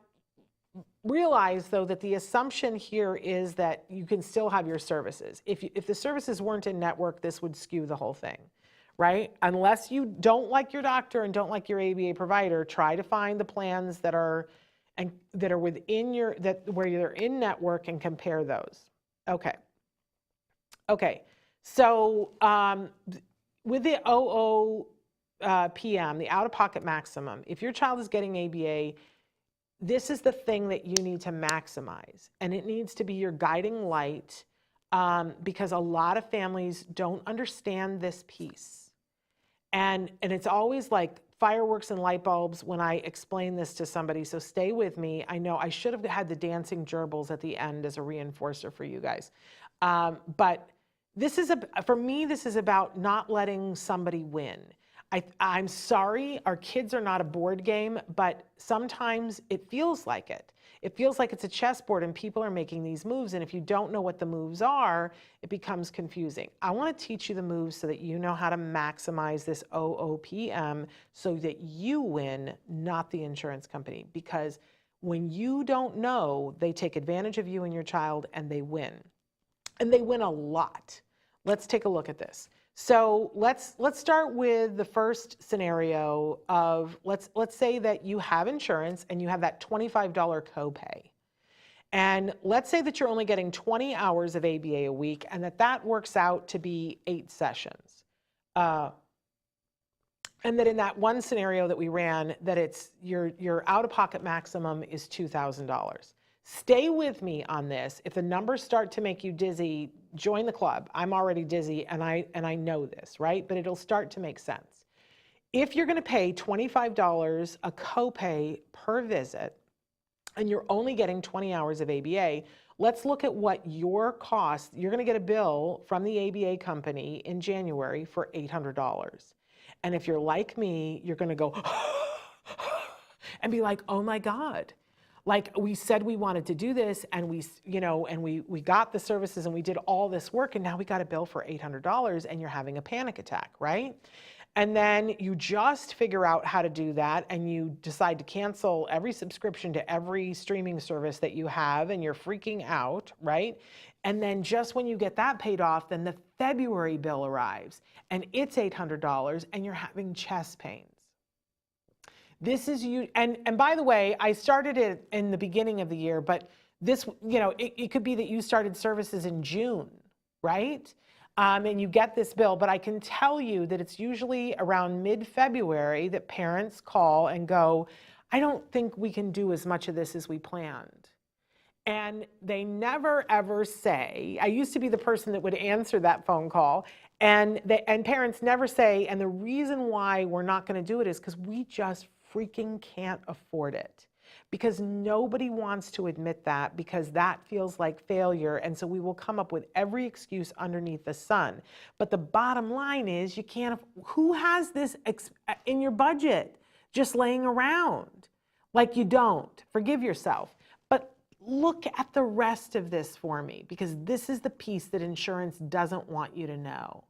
realize though that the assumption here is that you can still have your services. If the services weren't in network, this would skew the whole thing, right? Unless you don't like your doctor and don't like your ABA provider, try to find the plans that are within where you're in network and compare those. Okay. So with the OOPM, the out-of-pocket maximum, if your child is getting ABA, this is the thing that you need to maximize, and it needs to be your guiding light because a lot of families don't understand this piece, and it's always like fireworks and light bulbs when I explain this to somebody, so stay with me. I know I should have had the dancing gerbils at the end as a reinforcer for you guys. But this is, for me, this is about not letting somebody win. I'm sorry, our kids are not a board game, but sometimes it feels like it. It feels like it's a chessboard and people are making these moves, and if you don't know what the moves are, it becomes confusing. I want to teach you the moves so that you know how to maximize this OOPM so that you win, not the insurance company. Because when you don't know, they take advantage of you and your child and they win. And they win a lot. Let's take a look at this. So let's start with the first scenario of, let's say that you have insurance and you have that $25 copay. And let's say that you're only getting 20 hours of ABA a week and that works out to be 8 sessions. And that in that one scenario that we ran, that it's your out-of-pocket maximum is $2,000. Stay with me on this. If the numbers start to make you dizzy, join the club. I'm already dizzy and I know this, right? But it'll start to make sense. If you're going to pay $25 a copay per visit and you're only getting 20 hours of ABA, let's look at what your cost. You're going to get a bill from the ABA company in January for $800. And if you're like me, you're going to go and be like, oh my God. Like, we said we wanted to do this and we got the services and we did all this work and now we got a bill for $800 and you're having a panic attack, right? And then you just figure out how to do that and you decide to cancel every subscription to every streaming service that you have and you're freaking out, right? And then just when you get that paid off, then the February bill arrives and it's $800 and you're having chest pains. This is you, and by the way, I started it in the beginning of the year, but this, it could be that you started services in June, right? And you get this bill, but I can tell you that it's usually around mid-February that parents call and go, I don't think we can do as much of this as we planned. And they never ever say, I used to be the person that would answer that phone call, and parents never say, and the reason why we're not going to do it is because we just freaking can't afford it. Because nobody wants to admit that, because that feels like failure, and so we will come up with every excuse underneath the sun. But the bottom line is, you can't, who has this in your budget just laying around? Like, you don't. Forgive yourself. But look at the rest of this for me, because this is the piece that insurance doesn't want you to know.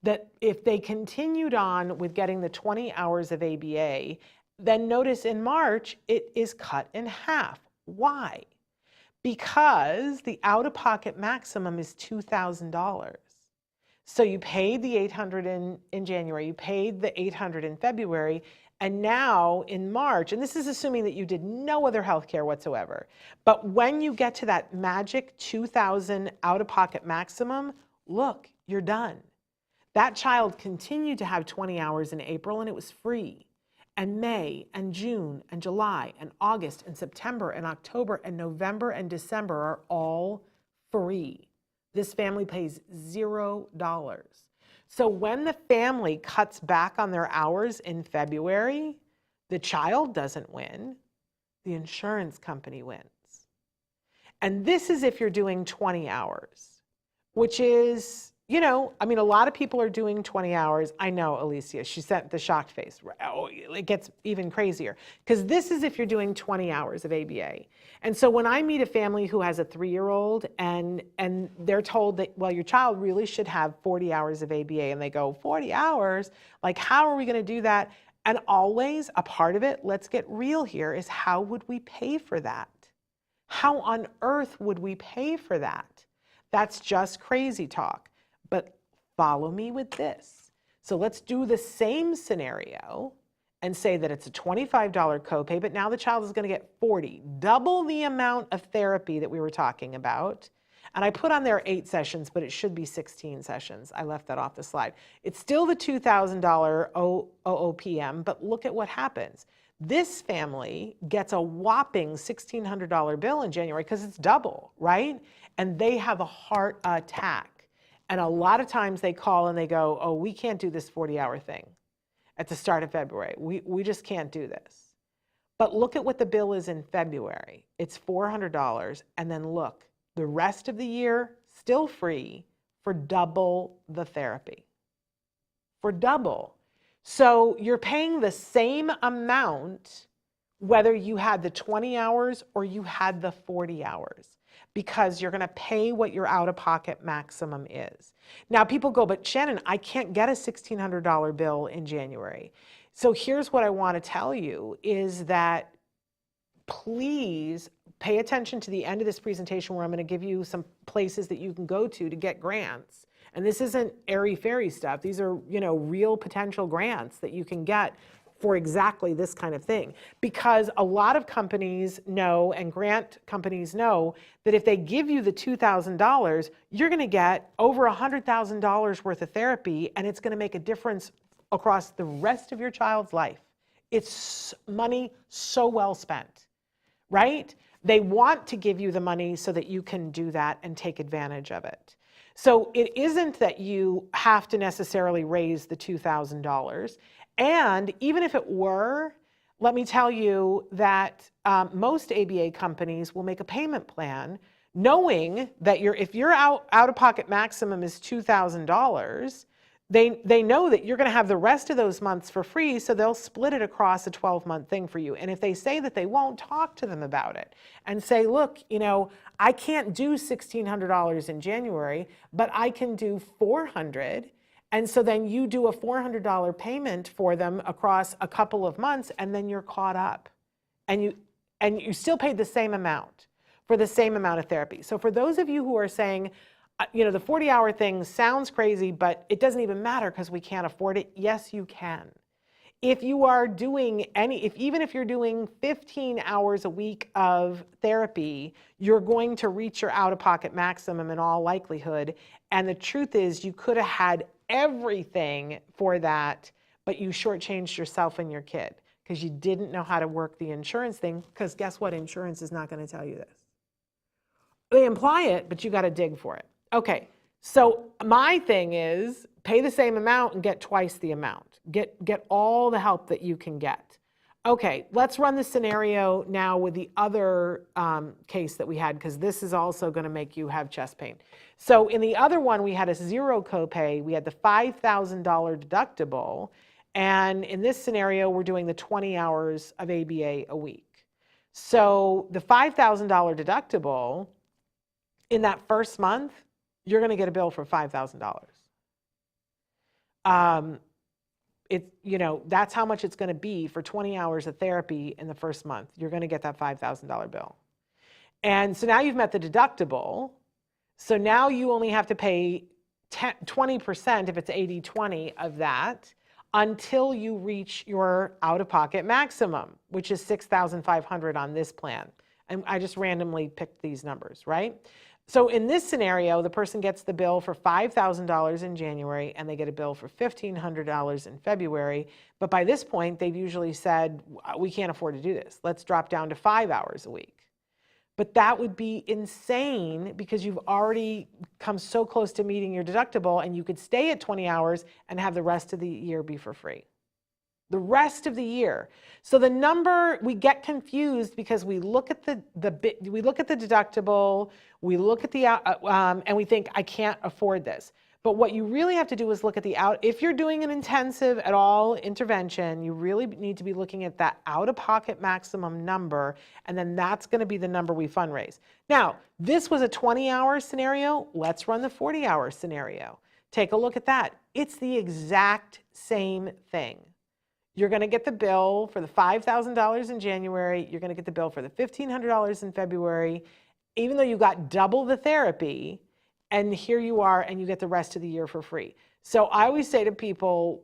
That if they continued on with getting the 20 hours of ABA, then notice in March, it is cut in half. Why? Because the out-of-pocket maximum is $2,000. So you paid the $800 in January, you paid the $800 in February, and now in March, and this is assuming that you did no other health care whatsoever, but when you get to that magic $2,000 out-of-pocket maximum, look, you're done. That child continued to have 20 hours in April, and it was free. And May and June and July and August and September and October and November and December are all free. This family pays $0. So when the family cuts back on their hours in February, the child doesn't win, the insurance company wins. And this is if you're doing 20 hours, which is, you know, I mean, a lot of people are doing 20 hours. I know, Alicia, she sent the shocked face. Oh, it gets even crazier. Because this is if you're doing 20 hours of ABA. And so when I meet a family who has a 3-year-old and they're told that, well, your child really should have 40 hours of ABA, and they go, 40 hours? Like, how are we going to do that? And always a part of it, let's get real here, is how would we pay for that? How on earth would we pay for that? That's just crazy talk. But follow me with this. So let's do the same scenario and say that it's a $25 copay, but now the child is going to get 40, double the amount of therapy that we were talking about. And I put on there 8 sessions, but it should be 16 sessions. I left that off the slide. It's still the $2,000 OOPM, but look at what happens. This family gets a whopping $1,600 bill in January because it's double, right? And they have a heart attack. And a lot of times they call and they go, oh, we can't do this 40-hour thing at the start of February. We just can't do this. But look at what the bill is in February. It's $400. And then look, the rest of the year, still free for double the therapy. For double. So you're paying the same amount whether you had the 20 hours or you had the 40 hours. Because you're going to pay what your out-of-pocket maximum is. Now people go, but Shannon, I can't get a $1,600 bill in January. So here's what I want to tell you is that please pay attention to the end of this presentation where I'm going to give you some places that you can go to get grants. And this isn't airy-fairy stuff. These are, you know, real potential grants that you can get for exactly this kind of thing. Because a lot of companies know, and grant companies know, that if they give you the $2,000, you're going to get over $100,000 worth of therapy, and it's going to make a difference across the rest of your child's life. It's money so well spent, right? They want to give you the money so that you can do that and take advantage of it. So it isn't that you have to necessarily raise the $2,000. And even if it were, let me tell you that most ABA companies will make a payment plan knowing that if your out-of-pocket maximum is $2,000, they know that you're going to have the rest of those months for free, so they'll split it across a 12-month thing for you. And if they say that they won't, talk to them about it and say, look, you know, I can't do $1,600 in January, but I can do $400. And so then you do a $400 payment for them across a couple of months, and then you're caught up. And you still paid the same amount for the same amount of therapy. So for those of you who are saying, you know, the 40-hour thing sounds crazy, but it doesn't even matter because we can't afford it. Yes, you can. If you are doing even if you're doing 15 hours a week of therapy, you're going to reach your out-of-pocket maximum in all likelihood. And the truth is you could have had everything for that, but you shortchanged yourself and your kid because you didn't know how to work the insurance thing, because guess what? Insurance is not going to tell you this. They imply it, but you got to dig for it. Okay, so my thing is pay the same amount and get twice the amount. Get all the help that you can get. Okay, let's run the scenario now with the other case that we had, because this is also going to make you have chest pain. So in the other one, we had a zero copay. We had the $5,000 deductible. And in this scenario, we're doing the 20 hours of ABA a week. So the $5,000 deductible, in that first month, you're going to get a bill for $5,000. That's how much it's going to be for 20 hours of therapy in the first month. You're going to get that $5,000 bill. And so now you've met the deductible. So now you only have to pay 20% if it's 80-20 of that until you reach your out-of-pocket maximum, which is $6,500 on this plan. And I just randomly picked these numbers, right? So in this scenario, the person gets the bill for $5,000 in January and they get a bill for $1,500 in February. But by this point, they've usually said, we can't afford to do this. Let's drop down to 5 hours a week. But that would be insane because you've already come so close to meeting your deductible, and you could stay at 20 hours and have the rest of the year be for free. The rest of the year. So the number, we get confused because we look at the deductible, we look at the and we think, I can't afford this. But what you really have to do is look at if you're doing an intensive at all intervention, you really need to be looking at that out-of-pocket maximum number, and then that's going to be the number we fundraise. Now, this was a 20-hour scenario. Let's run the 40-hour scenario. Take a look at that. It's the exact same thing. You're going to get the bill for the $5,000 in January. You're going to get the bill for the $1,500 in February, even though you got double the therapy. And here you are, and you get the rest of the year for free. So I always say to people,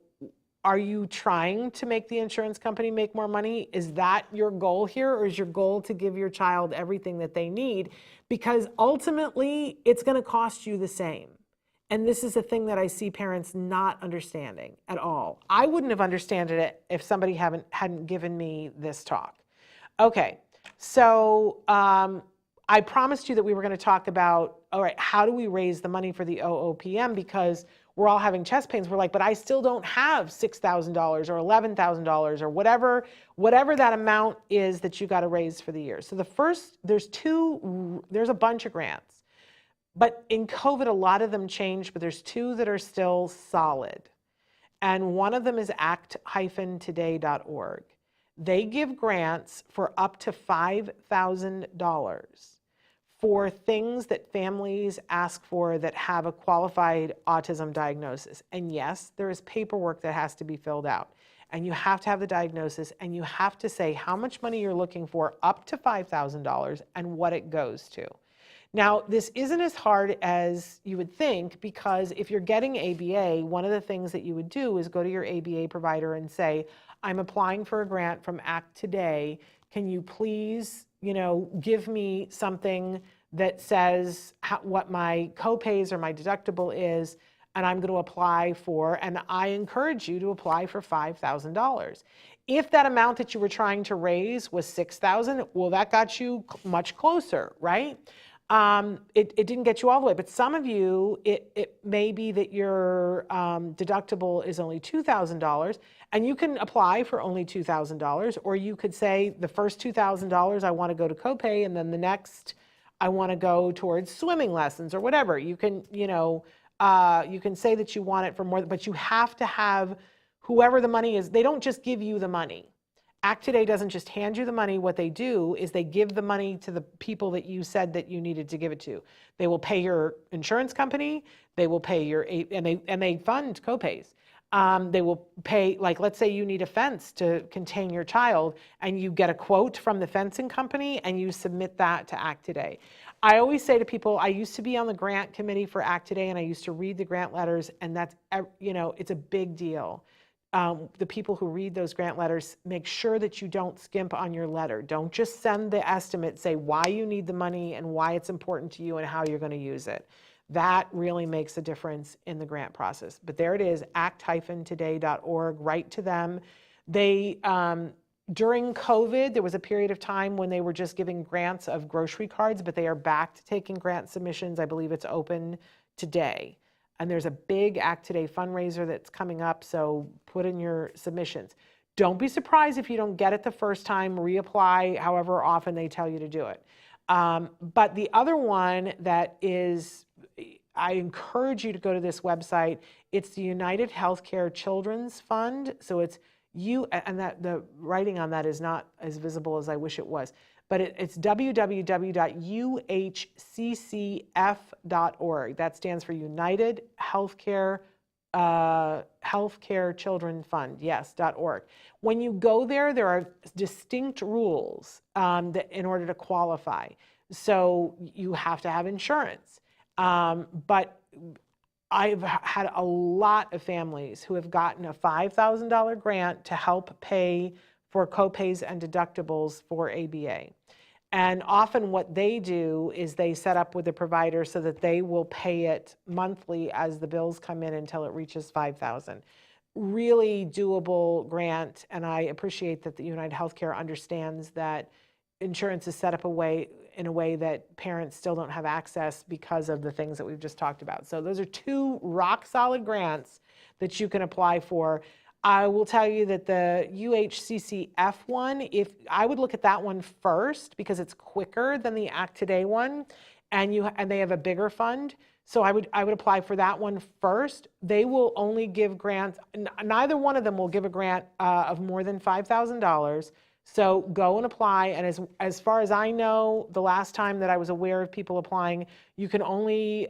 are you trying to make the insurance company make more money? Is that your goal here, or is your goal to give your child everything that they need? Because ultimately, it's going to cost you the same. And this is the thing that I see parents not understanding at all. I wouldn't have understood it if somebody hadn't given me this talk. Okay, so I promised you that we were going to talk about, all right, how do we raise the money for the OOPM? Because we're all having chest pains. We're like, but I still don't have $6,000 or $11,000 or whatever that amount is that you got to raise for the year. So the first, there's a bunch of grants. But in COVID, a lot of them changed, but there's two that are still solid. And one of them is act-today.org. They give grants for up to $5,000 for things that families ask for that have a qualified autism diagnosis. And yes, there is paperwork that has to be filled out. And you have to have the diagnosis, and you have to say how much money you're looking for up to $5,000 and what it goes to. Now, this isn't as hard as you would think, because if you're getting ABA, one of the things that you would do is go to your ABA provider and say, I'm applying for a grant from Act Today. Can you please, give me something that says what my copays or my deductible is, and I'm going to apply for, and I encourage you to apply for $5,000. If that amount that you were trying to raise was $6,000, well, that got you much closer, right? It didn't get you all the way, but some of you, it may be that your deductible is only $2,000, and you can apply for only $2,000, or you could say the first $2,000 I want to go to copay, and then the next I want to go towards swimming lessons or whatever. You can, you can say that you want it for more, but you have to have whoever the money is. They don't just give you the money. Act Today doesn't just hand you the money. What they do is they give the money to the people that you said that you needed to give it to. They will pay your insurance company. They will pay your, and they fund copays. They will pay, like, let's say you need a fence to contain your child, and you get a quote from the fencing company and you submit that to Act Today. I always say to people, I used to be on the grant committee for Act Today, and I used to read the grant letters, and that's, it's a big deal. The people who read those grant letters, make sure that you don't skimp on your letter. Don't just send the estimate, say why you need the money and why it's important to you and how you're going to use it. That really makes a difference in the grant process. But there it is, act-today.org, write to them. They, during COVID, there was a period of time when they were just giving grants of grocery cards, but they are back to taking grant submissions. I believe it's open today. And there's a big Act Today fundraiser that's coming up, so put in your submissions. Don't be surprised if you don't get it the first time. Reapply however often they tell you to do it. But the other one that is, I encourage you to go to this website. It's the United Healthcare Children's Fund. So it's and that the writing on that is not as visible as I wish it was. but it's www.uhccf.org. That stands for United Healthcare Children Fund, yes, .org. When you go there, there are distinct rules that in order to qualify. So you have to have insurance. But I've had a lot of families who have gotten a $5,000 grant to help pay for copays and deductibles for ABA. And often what they do is they set up with the provider so that they will pay it monthly as the bills come in until it reaches $5,000. Really doable grant, and I appreciate that the United Healthcare understands that insurance is set up in a way that parents still don't have access because of the things that we've just talked about. So those are two rock solid grants that you can apply for. I will tell you that the UHCCF one, I would look at that one first because it's quicker than the Act Today one, and they have a bigger fund. So I would apply for that one first. They will only give grants. Neither one of them will give a grant of more than $5,000. So go and apply. And as far as I know, the last time that I was aware of people applying, you can only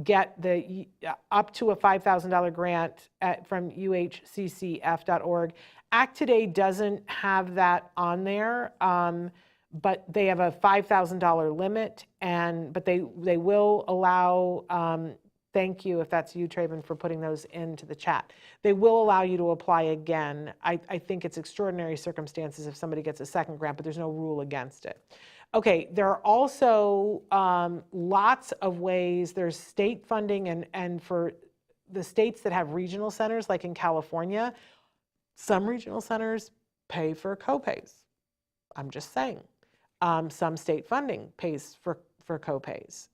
get the up to a $5,000 grant from uhccf.org. Act Today doesn't have that on there, but they have a $5,000 limit, but they will allow. Thank you, if that's you, Traven, for putting those into the chat. They will allow you to apply again. I think it's extraordinary circumstances if somebody gets a second grant, but there's no rule against it. Okay, there are also lots of ways. There's state funding, and for the states that have regional centers, like in California, some regional centers pay for copays. I'm just saying. Some state funding pays for copays.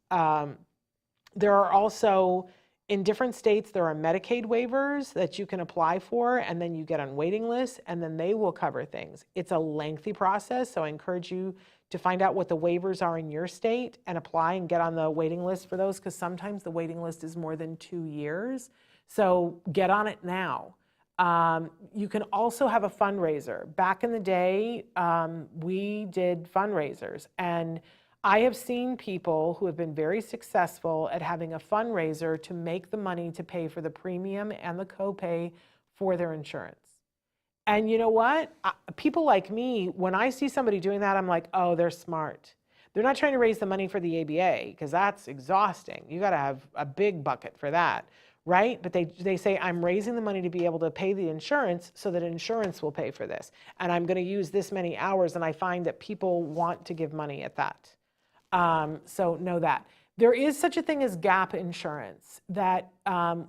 There are also, in different states, there are Medicaid waivers that you can apply for, and then you get on waiting lists, and then they will cover things. It's a lengthy process, so I encourage you to find out what the waivers are in your state and apply and get on the waiting list for those, because sometimes the waiting list is more than 2 years. So get on it now. You can also have a fundraiser. Back in the day, we did fundraisers, and I have seen people who have been very successful at having a fundraiser to make the money to pay for the premium and the copay for their insurance. And you know what? People like me, when I see somebody doing that, I'm like, oh, they're smart. They're not trying to raise the money for the ABA, because that's exhausting. You got to have a big bucket for that, right? But they say, I'm raising the money to be able to pay the insurance so that insurance will pay for this. And I'm going to use this many hours, and I find that people want to give money at that. So know that. There is such a thing as gap insurance that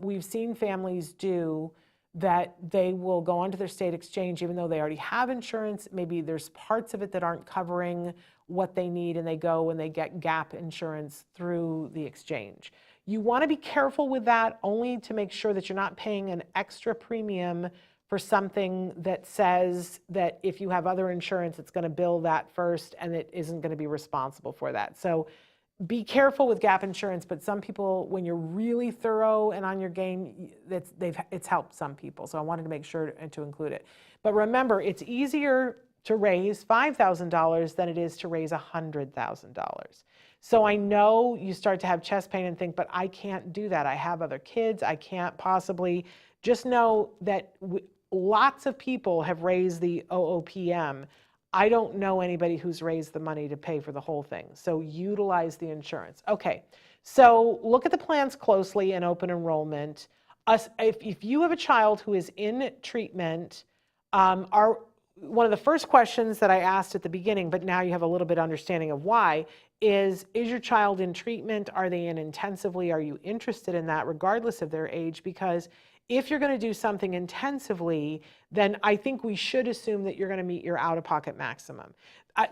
we've seen families do, that they will go onto their state exchange even though they already have insurance. Maybe there's parts of it that aren't covering what they need, and they go and they get gap insurance through the exchange. You want to be careful with that, only to make sure that you're not paying an extra premium for something that says that if you have other insurance, it's going to bill that first, and it isn't going to be responsible for that. So be careful with gap insurance, but some people, when you're really thorough and on your game, it's helped some people. So I wanted to make sure to include it. But remember, it's easier to raise $5,000 than it is to raise $100,000. So I know you start to have chest pain and think, but I can't do that. I have other kids. I can't possibly. Just know that lots of people have raised the OOPM. I don't know anybody who's raised the money to pay for the whole thing. So utilize the insurance. Okay, so look at the plans closely in open enrollment. If you have a child who is in treatment, one of the first questions that I asked at the beginning, but now you have a little bit of understanding of why, is your child in treatment? Are they in intensively? Are you interested in that regardless of their age? Because if you're going to do something intensively, then I think we should assume that you're going to meet your out-of-pocket maximum.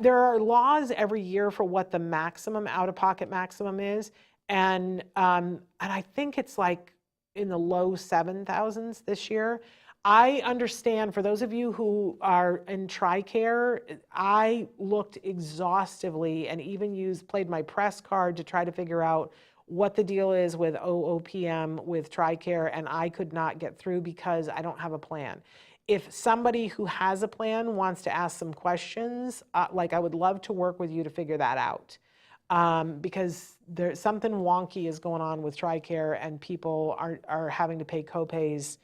There are laws every year for what the maximum out-of-pocket maximum is, and I think it's like in the low 7,000s this year. I understand, for those of you who are in TRICARE, I looked exhaustively and even played my press card to try to figure out what the deal is with OOPM with TRICARE, and I could not get through because I don't have a plan. if somebody who has a plan wants to ask some questions, like I would love to work with you to figure that out. Because there's something wonky is going on with TRICARE, and people are having to pay copays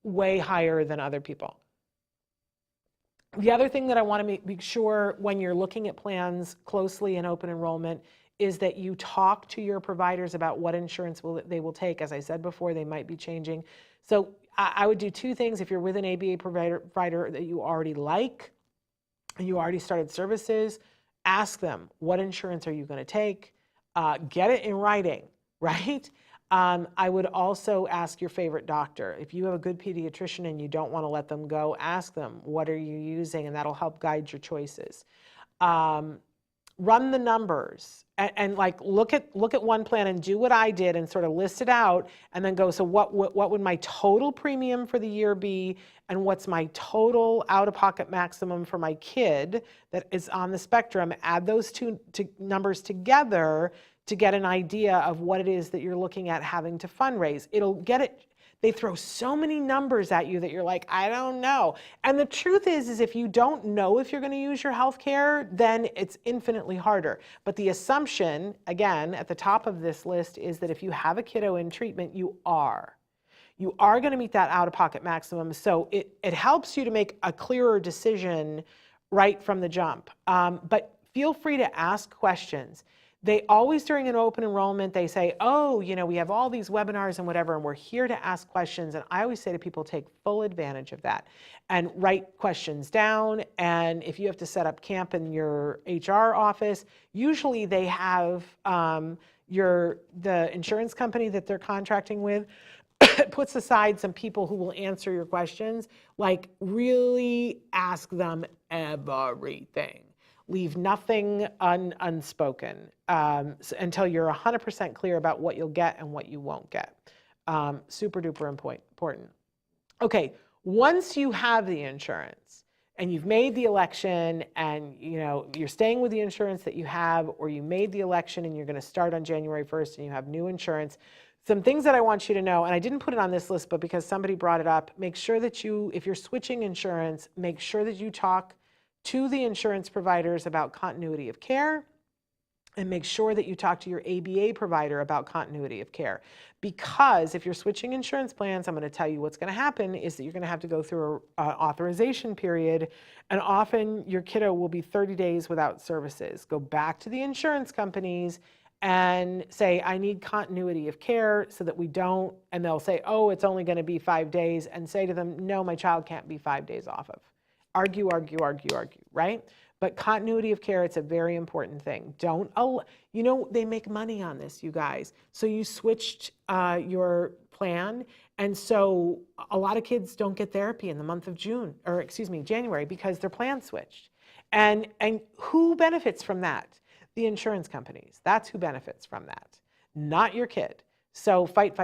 way higher than other people. The other thing that I want to make sure when you're looking at plans closely in open enrollment is that you talk to your providers about what insurance they will take. As I said before, they might be changing. So I would do two things. If you're with an ABA provider that you already like, and you already started services, ask them, what insurance are you going to take? Get it in writing, right? I would also ask your favorite doctor. If you have a good pediatrician and you don't want to let them go, ask them, what are you using? And that'll help guide your choices. Run the numbers and like look at one plan and do what I did and sort of list it out, and then go, so what would my total premium for the year be, and what's my total out-of-pocket maximum for my kid that is on the spectrum? Add those two numbers together to get an idea of what it is that you're looking at having to fundraise. It'll get it. They throw so many numbers at you that you're like, I don't know. And the truth is if you don't know if you're going to use your health care, then it's infinitely harder. But the assumption, again, at the top of this list is that if you have a kiddo in treatment, you are going to meet that out-of-pocket maximum. So it helps you to make a clearer decision right from the jump. But feel free to ask questions. They always, during an open enrollment, they say, oh, you know, we have all these webinars and whatever, and we're here to ask questions. And I always say to people, take full advantage of that and write questions down. And if you have to set up camp in your HR office, usually they have the insurance company that they're contracting with puts aside some people who will answer your questions. Like, really ask them everything. Leave nothing unspoken until you're 100% clear about what you'll get and what you won't get. Super duper important. Okay, once you have the insurance and you've made the election and you're staying with the insurance that you have, or you made the election and you're going to start on January 1st and you have new insurance, some things that I want you to know, and I didn't put it on this list, but because somebody brought it up, make sure that if you're switching insurance, make sure that you talk to the insurance providers about continuity of care, and make sure that you talk to your ABA provider about continuity of care. Because if you're switching insurance plans, I'm going to tell you what's going to happen is that you're going to have to go through an authorization period, and often your kiddo will be 30 days without services. Go back to the insurance companies and say, I need continuity of care so that we don't, and they'll say, oh, it's only going to be 5 days, and say to them, no, my child can't be 5 days off of. Argue, right? But continuity of care, it's a very important thing. They make money on this, you guys. So you switched your plan, and so a lot of kids don't get therapy in the month of January, because their plan switched. And who benefits from that? The insurance companies. That's who benefits from that, not your kid. So fight.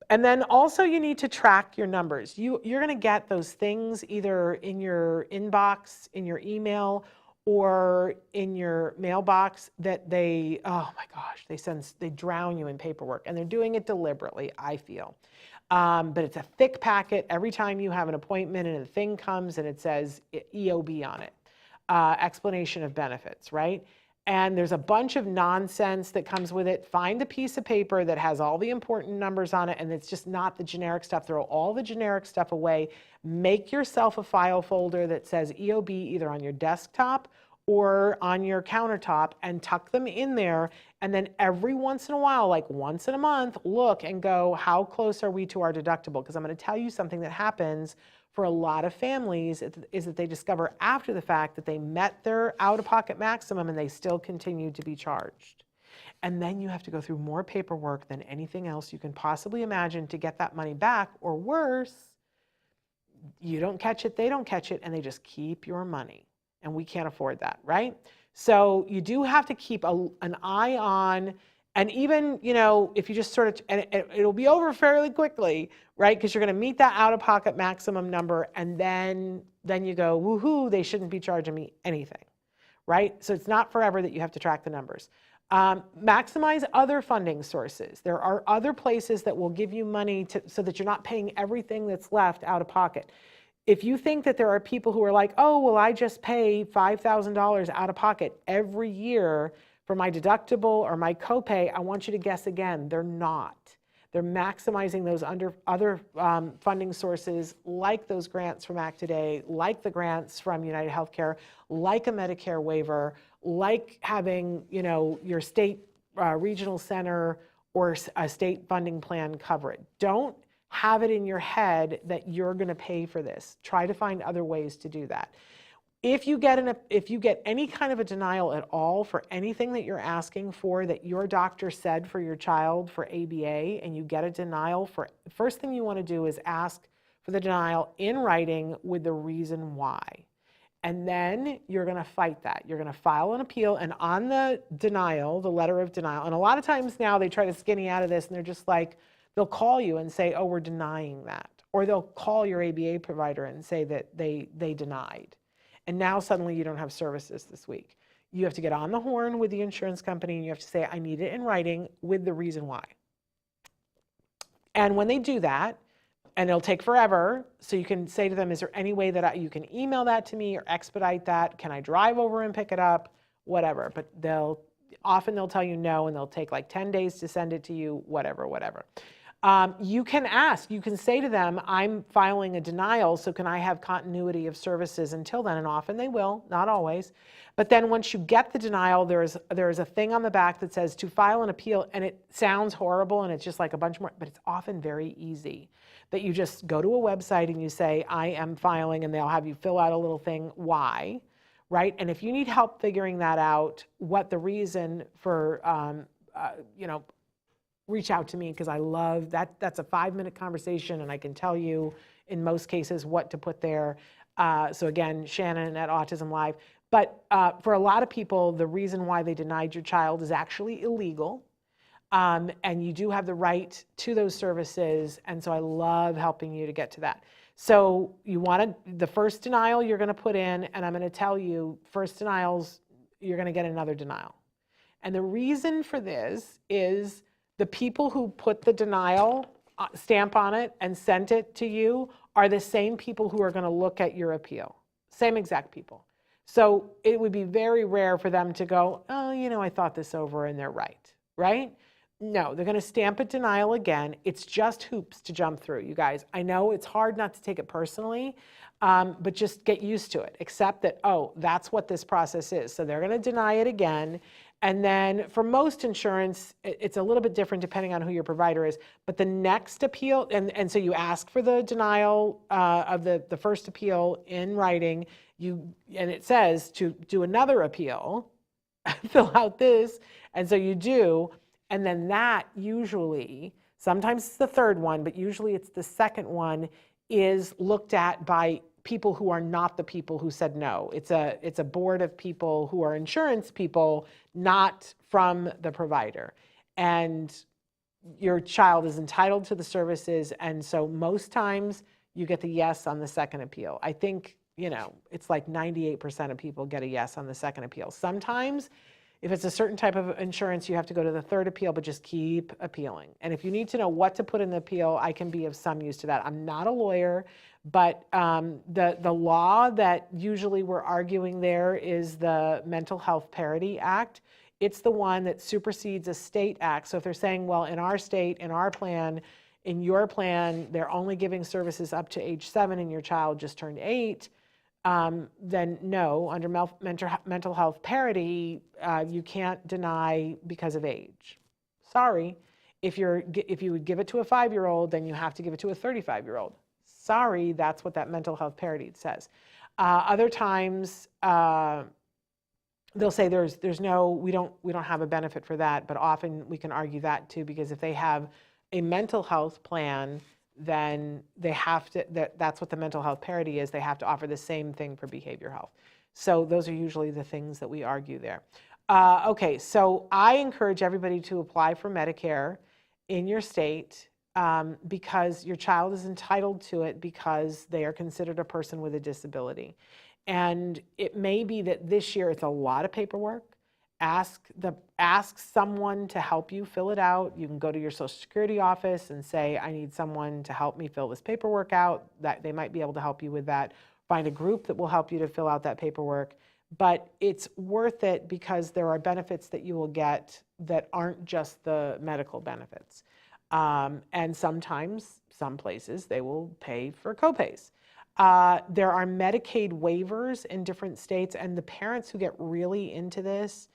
And then also you need to track your numbers. You're going to get those things either in your inbox, in your email, or in your mailbox that they drown you in paperwork, and they're doing it deliberately, I feel. But it's a thick packet every time you have an appointment, and a thing comes and it says EOB on it, explanation of benefits, right? And there's a bunch of nonsense that comes with it. Find a piece of paper that has all the important numbers on it, and it's just not the generic stuff. Throw all the generic stuff away. Make yourself a file folder that says EOB either on your desktop or on your countertop, and tuck them in there. And then every once in a while, like once in a month, look and go, how close are we to our deductible? Because I'm going to tell you something that happens for a lot of families is that they discover after the fact that they met their out-of-pocket maximum and they still continue to be charged. And then you have to go through more paperwork than anything else you can possibly imagine to get that money back, or worse, you don't catch it, they don't catch it, and they just keep your money. And we can't afford that, right? So you do have to keep an eye on. And even, if you just sort of, and it'll be over fairly quickly, right? Because you're going to meet that out-of-pocket maximum number, and then you go, woohoo, they shouldn't be charging me anything, right? So it's not forever that you have to track the numbers. Maximize other funding sources. There are other places that will give you money so that you're not paying everything that's left out of pocket. if you think that there are people who are like, oh, well, I just pay $5,000 out of pocket every year for my deductible or my copay, I want you to guess again. They're not. They're maximizing those other funding sources, like those grants from Act Today, like the grants from United Healthcare, like a Medicare waiver, like having, you know, your state regional center or a state funding plan cover it. Don't have it in your head that you're going to pay for this. Try to find other ways to do that. If you get any kind of a denial at all for anything that you're asking for that your doctor said for your child for ABA, and you get a denial for, first thing you want to do is ask for the denial in writing with the reason why. And then you're going to fight that. You're going to file an appeal, and on the denial, the letter of denial, and a lot of times now they try to skinny out of this and they're just like, they'll call you and say, oh, we're denying that. Or they'll call your ABA provider and say that they denied. And now suddenly you don't have services this week. You have to get on the horn with the insurance company and you have to say, I need it in writing with the reason why. And when they do that, and it'll take forever, so you can say to them, is there any way that you can email that to me or expedite that? Can I drive over and pick it up? Whatever. But often they'll tell you no, and they'll take like 10 days to send it to you, whatever. You can ask, you can say to them, I'm filing a denial, so can I have continuity of services until then? And often they will, not always. But then once you get the denial, there's a thing on the back that says to file an appeal, and it sounds horrible and it's just like a bunch more, but it's often very easy. That you just go to a website and you say, I am filing, and they'll have you fill out a little thing, why, right? And if you need help figuring that out, what the reason for, reach out to me, because I love that. That's a 5-minute conversation, and I can tell you in most cases what to put there. So again, Shannon at Autism Live. But for a lot of people, the reason why they denied your child is actually illegal. And you do have the right to those services. And so I love helping you to get to that. So you want the first denial you're going to put in, and I'm going to tell you, first denials, you're going to get another denial. And the reason for this is the people who put the denial stamp on it and sent it to you are the same people who are going to look at your appeal. Same exact people. So it would be very rare for them to go, oh, I thought this over and they're right, right? No, they're going to stamp it denial again. It's just hoops to jump through, you guys. I know it's hard not to take it personally, but just get used to it. Accept that, oh, that's what this process is. So they're going to deny it again. And then for most insurance, it's a little bit different depending on who your provider is. But the next appeal, and so you ask for the denial of the first appeal in writing, and it says to do another appeal, fill out this, and so you do. And then that usually, sometimes it's the third one, but usually it's the second one, is looked at by people who are not the people who said no. It's a board of people who are insurance people, not from the provider. And your child is entitled to the services, and so most times you get the yes on the second appeal. I think, it's like 98% of people get a yes on the second appeal. Sometimes, if it's a certain type of insurance, you have to go to the third appeal, but just keep appealing. And if you need to know what to put in the appeal, I can be of some use to that. I'm not a lawyer, but the law that usually we're arguing there is the Mental Health Parity Act. It's the one that supersedes a state act. So if they're saying, well, in our state, in our plan, in your plan, they're only giving services up to age 7 and your child just turned 8, then no, under mental health parity, you can't deny because of age. Sorry, if you would give it to a 5-year-old, then you have to give it to a 35-year-old. Sorry, that's what that mental health parity says. Other times, they'll say we don't have a benefit for that, but often we can argue that too, because if they have a mental health plan, then they have to, that's what the mental health parity is, they have to offer the same thing for behavioral health. So those are usually the things that we argue there. Okay, so I encourage everybody to apply for Medicare in your state because your child is entitled to it because they are considered a person with a disability. And it may be that this year it's a lot of paperwork, ask someone to help you fill it out. You can go to your Social Security office and say, I need someone to help me fill this paperwork out. That they might be able to help you with that. Find a group that will help you to fill out that paperwork. But it's worth it because there are benefits that you will get that aren't just the medical benefits. And sometimes, some places, they will pay for copays. There are Medicaid waivers in different states, and the parents who get really into this,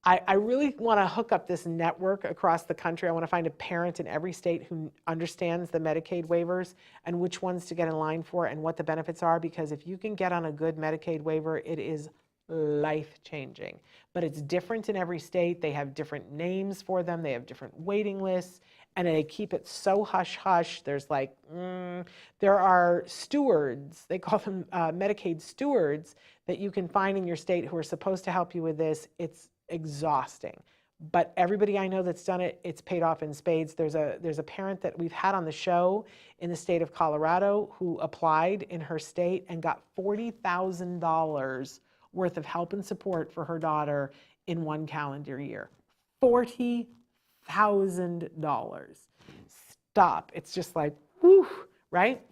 I really want to hook up this network across the country. I want to find a parent in every state who understands the Medicaid waivers and which ones to get in line for and what the benefits are, because if you can get on a good Medicaid waiver, it is life-changing. But it's different in every state. They have different names for them. They have different waiting lists, and they keep it so hush-hush. There's like, there are stewards, they call them Medicaid stewards, that you can find in your state who are supposed to help you with this. It's exhausting. But everybody I know that's done it, it's paid off in spades. There's a parent that we've had on the show in the state of Colorado who applied in her state and got $40,000 worth of help and support for her daughter in one calendar year. $40,000. Stop. It's just like, whew, right?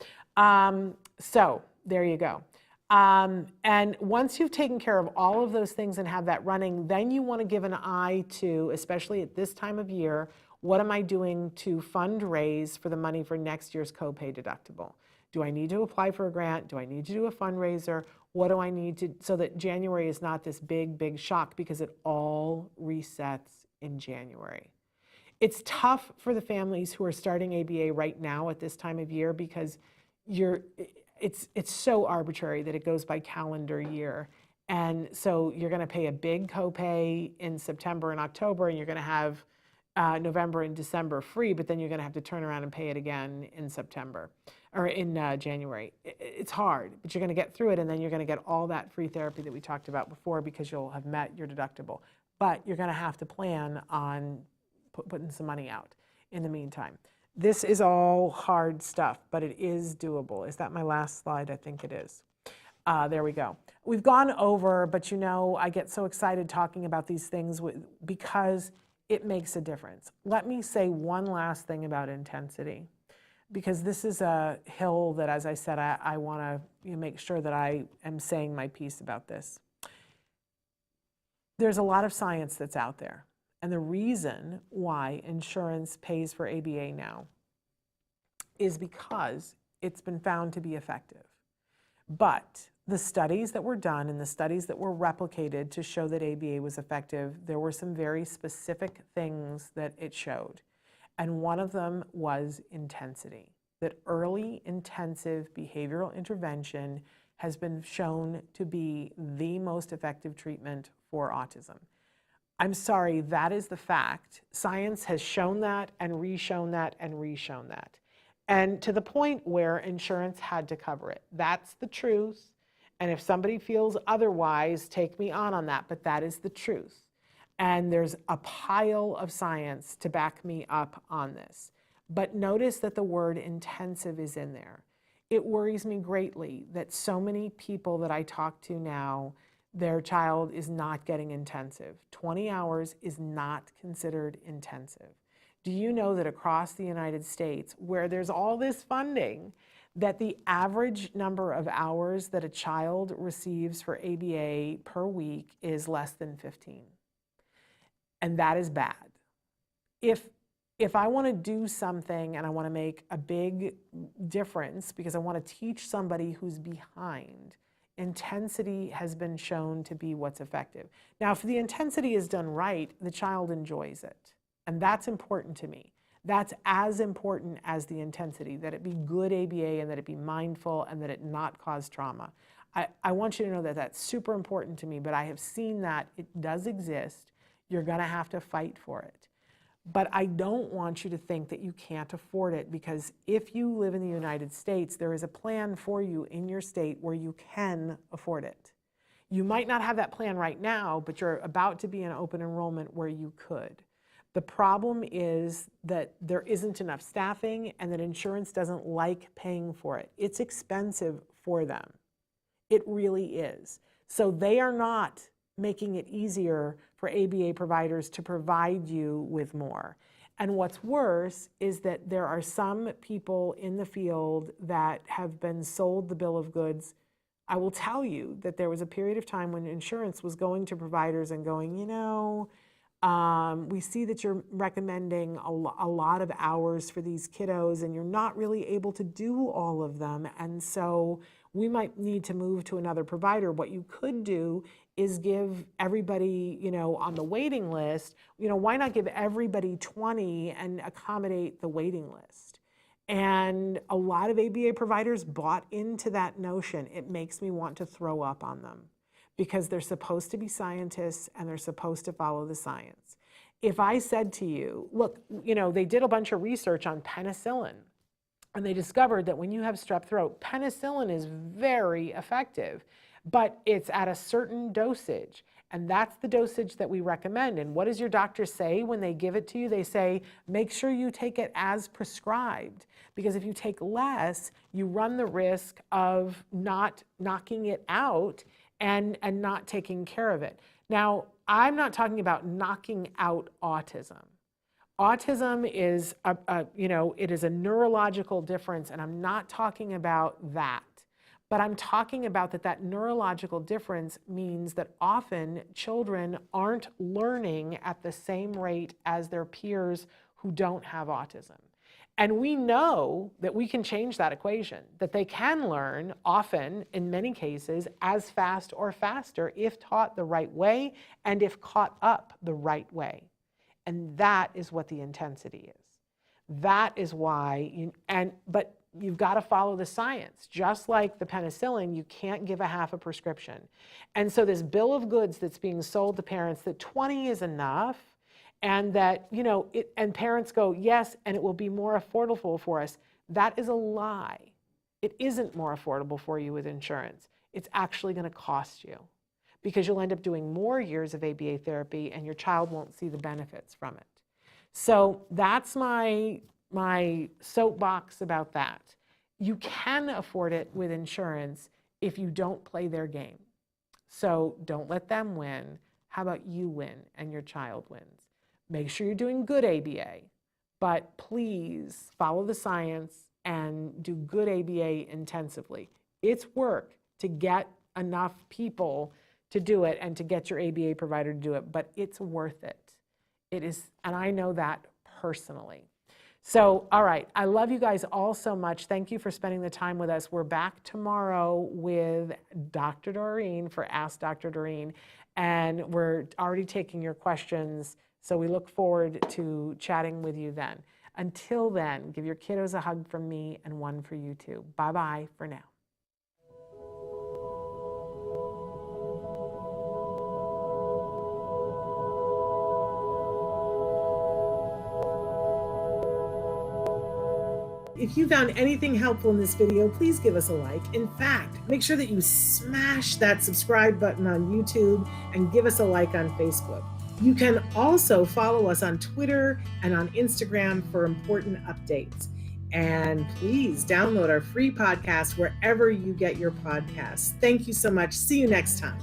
So there you go. And once you've taken care of all of those things and have that running, then you want to give an eye to, especially at this time of year, what am I doing to fundraise for the money for next year's copay deductible? Do I need to apply for a grant? Do I need to do a fundraiser? What do I need to, so that January is not this big, big shock, because it all resets in January. It's tough for the families who are starting ABA right now at this time of year, because it's so arbitrary that it goes by calendar year. And so you're going to pay a big copay in September and October, and you're going to have November and December free, but then you're going to have to turn around and pay it again in September or in January. It's hard, but you're going to get through it, and then you're going to get all that free therapy that we talked about before, because you'll have met your deductible. But you're going to have to plan on putting some money out in the meantime. This is all hard stuff, but it is doable. Is that my last slide? I think it is. There we go. We've gone over, but you know, I get so excited talking about these things because it makes a difference. Let me say one last thing about intensity, because this is a hill that, as I said, I want to make sure that I am saying my piece about this. There's a lot of science that's out there. And the reason why insurance pays for ABA now is because it's been found to be effective. But the studies that were done and the studies that were replicated to show that ABA was effective, there were some very specific things that it showed. And one of them was intensity, that early intensive behavioral intervention has been shown to be the most effective treatment for autism. I'm sorry, that is the fact. Science has shown that and reshown that and reshown that. And to the point where insurance had to cover it. That's the truth. And if somebody feels otherwise, take me on that, but that is the truth. And there's a pile of science to back me up on this. But notice that the word intensive is in there. It worries me greatly that so many people that I talk to now, their child is not getting intensive. 20 hours is not considered intensive. Do you know that across the United States, where there's all this funding, that the average number of hours that a child receives for ABA per week is less than 15? And that is bad. If I want to do something and I want to make a big difference because I want to teach somebody who's behind, intensity has been shown to be what's effective. Now, if the intensity is done right, the child enjoys it. And that's important to me. That's as important as the intensity, that it be good ABA and that it be mindful and that it not cause trauma. I want you to know that that's super important to me, but I have seen that it does exist. You're going to have to fight for it. But I don't want you to think that you can't afford it, because if you live in the United States, there is a plan for you in your state where you can afford it. You might not have that plan right now, but you're about to be in open enrollment where you could. The problem is that there isn't enough staffing and that insurance doesn't like paying for it. It's expensive for them. It really is. So they are not making it easier for ABA providers to provide you with more. And what's worse is that there are some people in the field that have been sold the bill of goods. I will tell you that there was a period of time when insurance was going to providers and going, we see that you're recommending a lot of hours for these kiddos and you're not really able to do all of them. And so we might need to move to another provider. What you could do is give everybody, on the waiting list, why not give everybody 20 and accommodate the waiting list? And a lot of ABA providers bought into that notion. It makes me want to throw up on them because they're supposed to be scientists and they're supposed to follow the science. If I said to you, look, they did a bunch of research on penicillin and they discovered that when you have strep throat, penicillin is very effective, but it's at a certain dosage. And that's the dosage that we recommend. And what does your doctor say when they give it to you? They say, make sure you take it as prescribed. Because if you take less, you run the risk of not knocking it out and not taking care of it. Now, I'm not talking about knocking out autism. Autism is it is a neurological difference, and I'm not talking about that. But I'm talking about that neurological difference means that often children aren't learning at the same rate as their peers who don't have autism. And we know that we can change that equation, that they can learn often, in many cases, as fast or faster if taught the right way and if caught up the right way. And that is what the intensity is. That is why, but you've got to follow the science. Just like the penicillin, you can't give a half a prescription. And so this bill of goods that's being sold to parents that 20 is enough, and that, and parents go, yes, and it will be more affordable for us. That is a lie. It isn't more affordable for you with insurance. It's actually going to cost you because you'll end up doing more years of ABA therapy and your child won't see the benefits from it. So that's my soapbox about that. You can afford it with insurance if you don't play their game. So don't let them win. How about you win and your child wins? Make sure you're doing good ABA, but please follow the science and do good ABA intensively. It's work to get enough people to do it and to get your ABA provider to do it, but it's worth it. It is, and I know that personally. So, all right, I love you guys all so much. Thank you for spending the time with us. We're back tomorrow with Dr. Doreen for Ask Dr. Doreen, and we're already taking your questions, so we look forward to chatting with you then. Until then, give your kiddos a hug from me and one for you too. Bye-bye for now. If you found anything helpful in this video, please give us a like. In fact, make sure that you smash that subscribe button on YouTube and give us a like on Facebook. You can also follow us on Twitter and on Instagram for important updates. And please download our free podcast wherever you get your podcasts. Thank you so much. See you next time.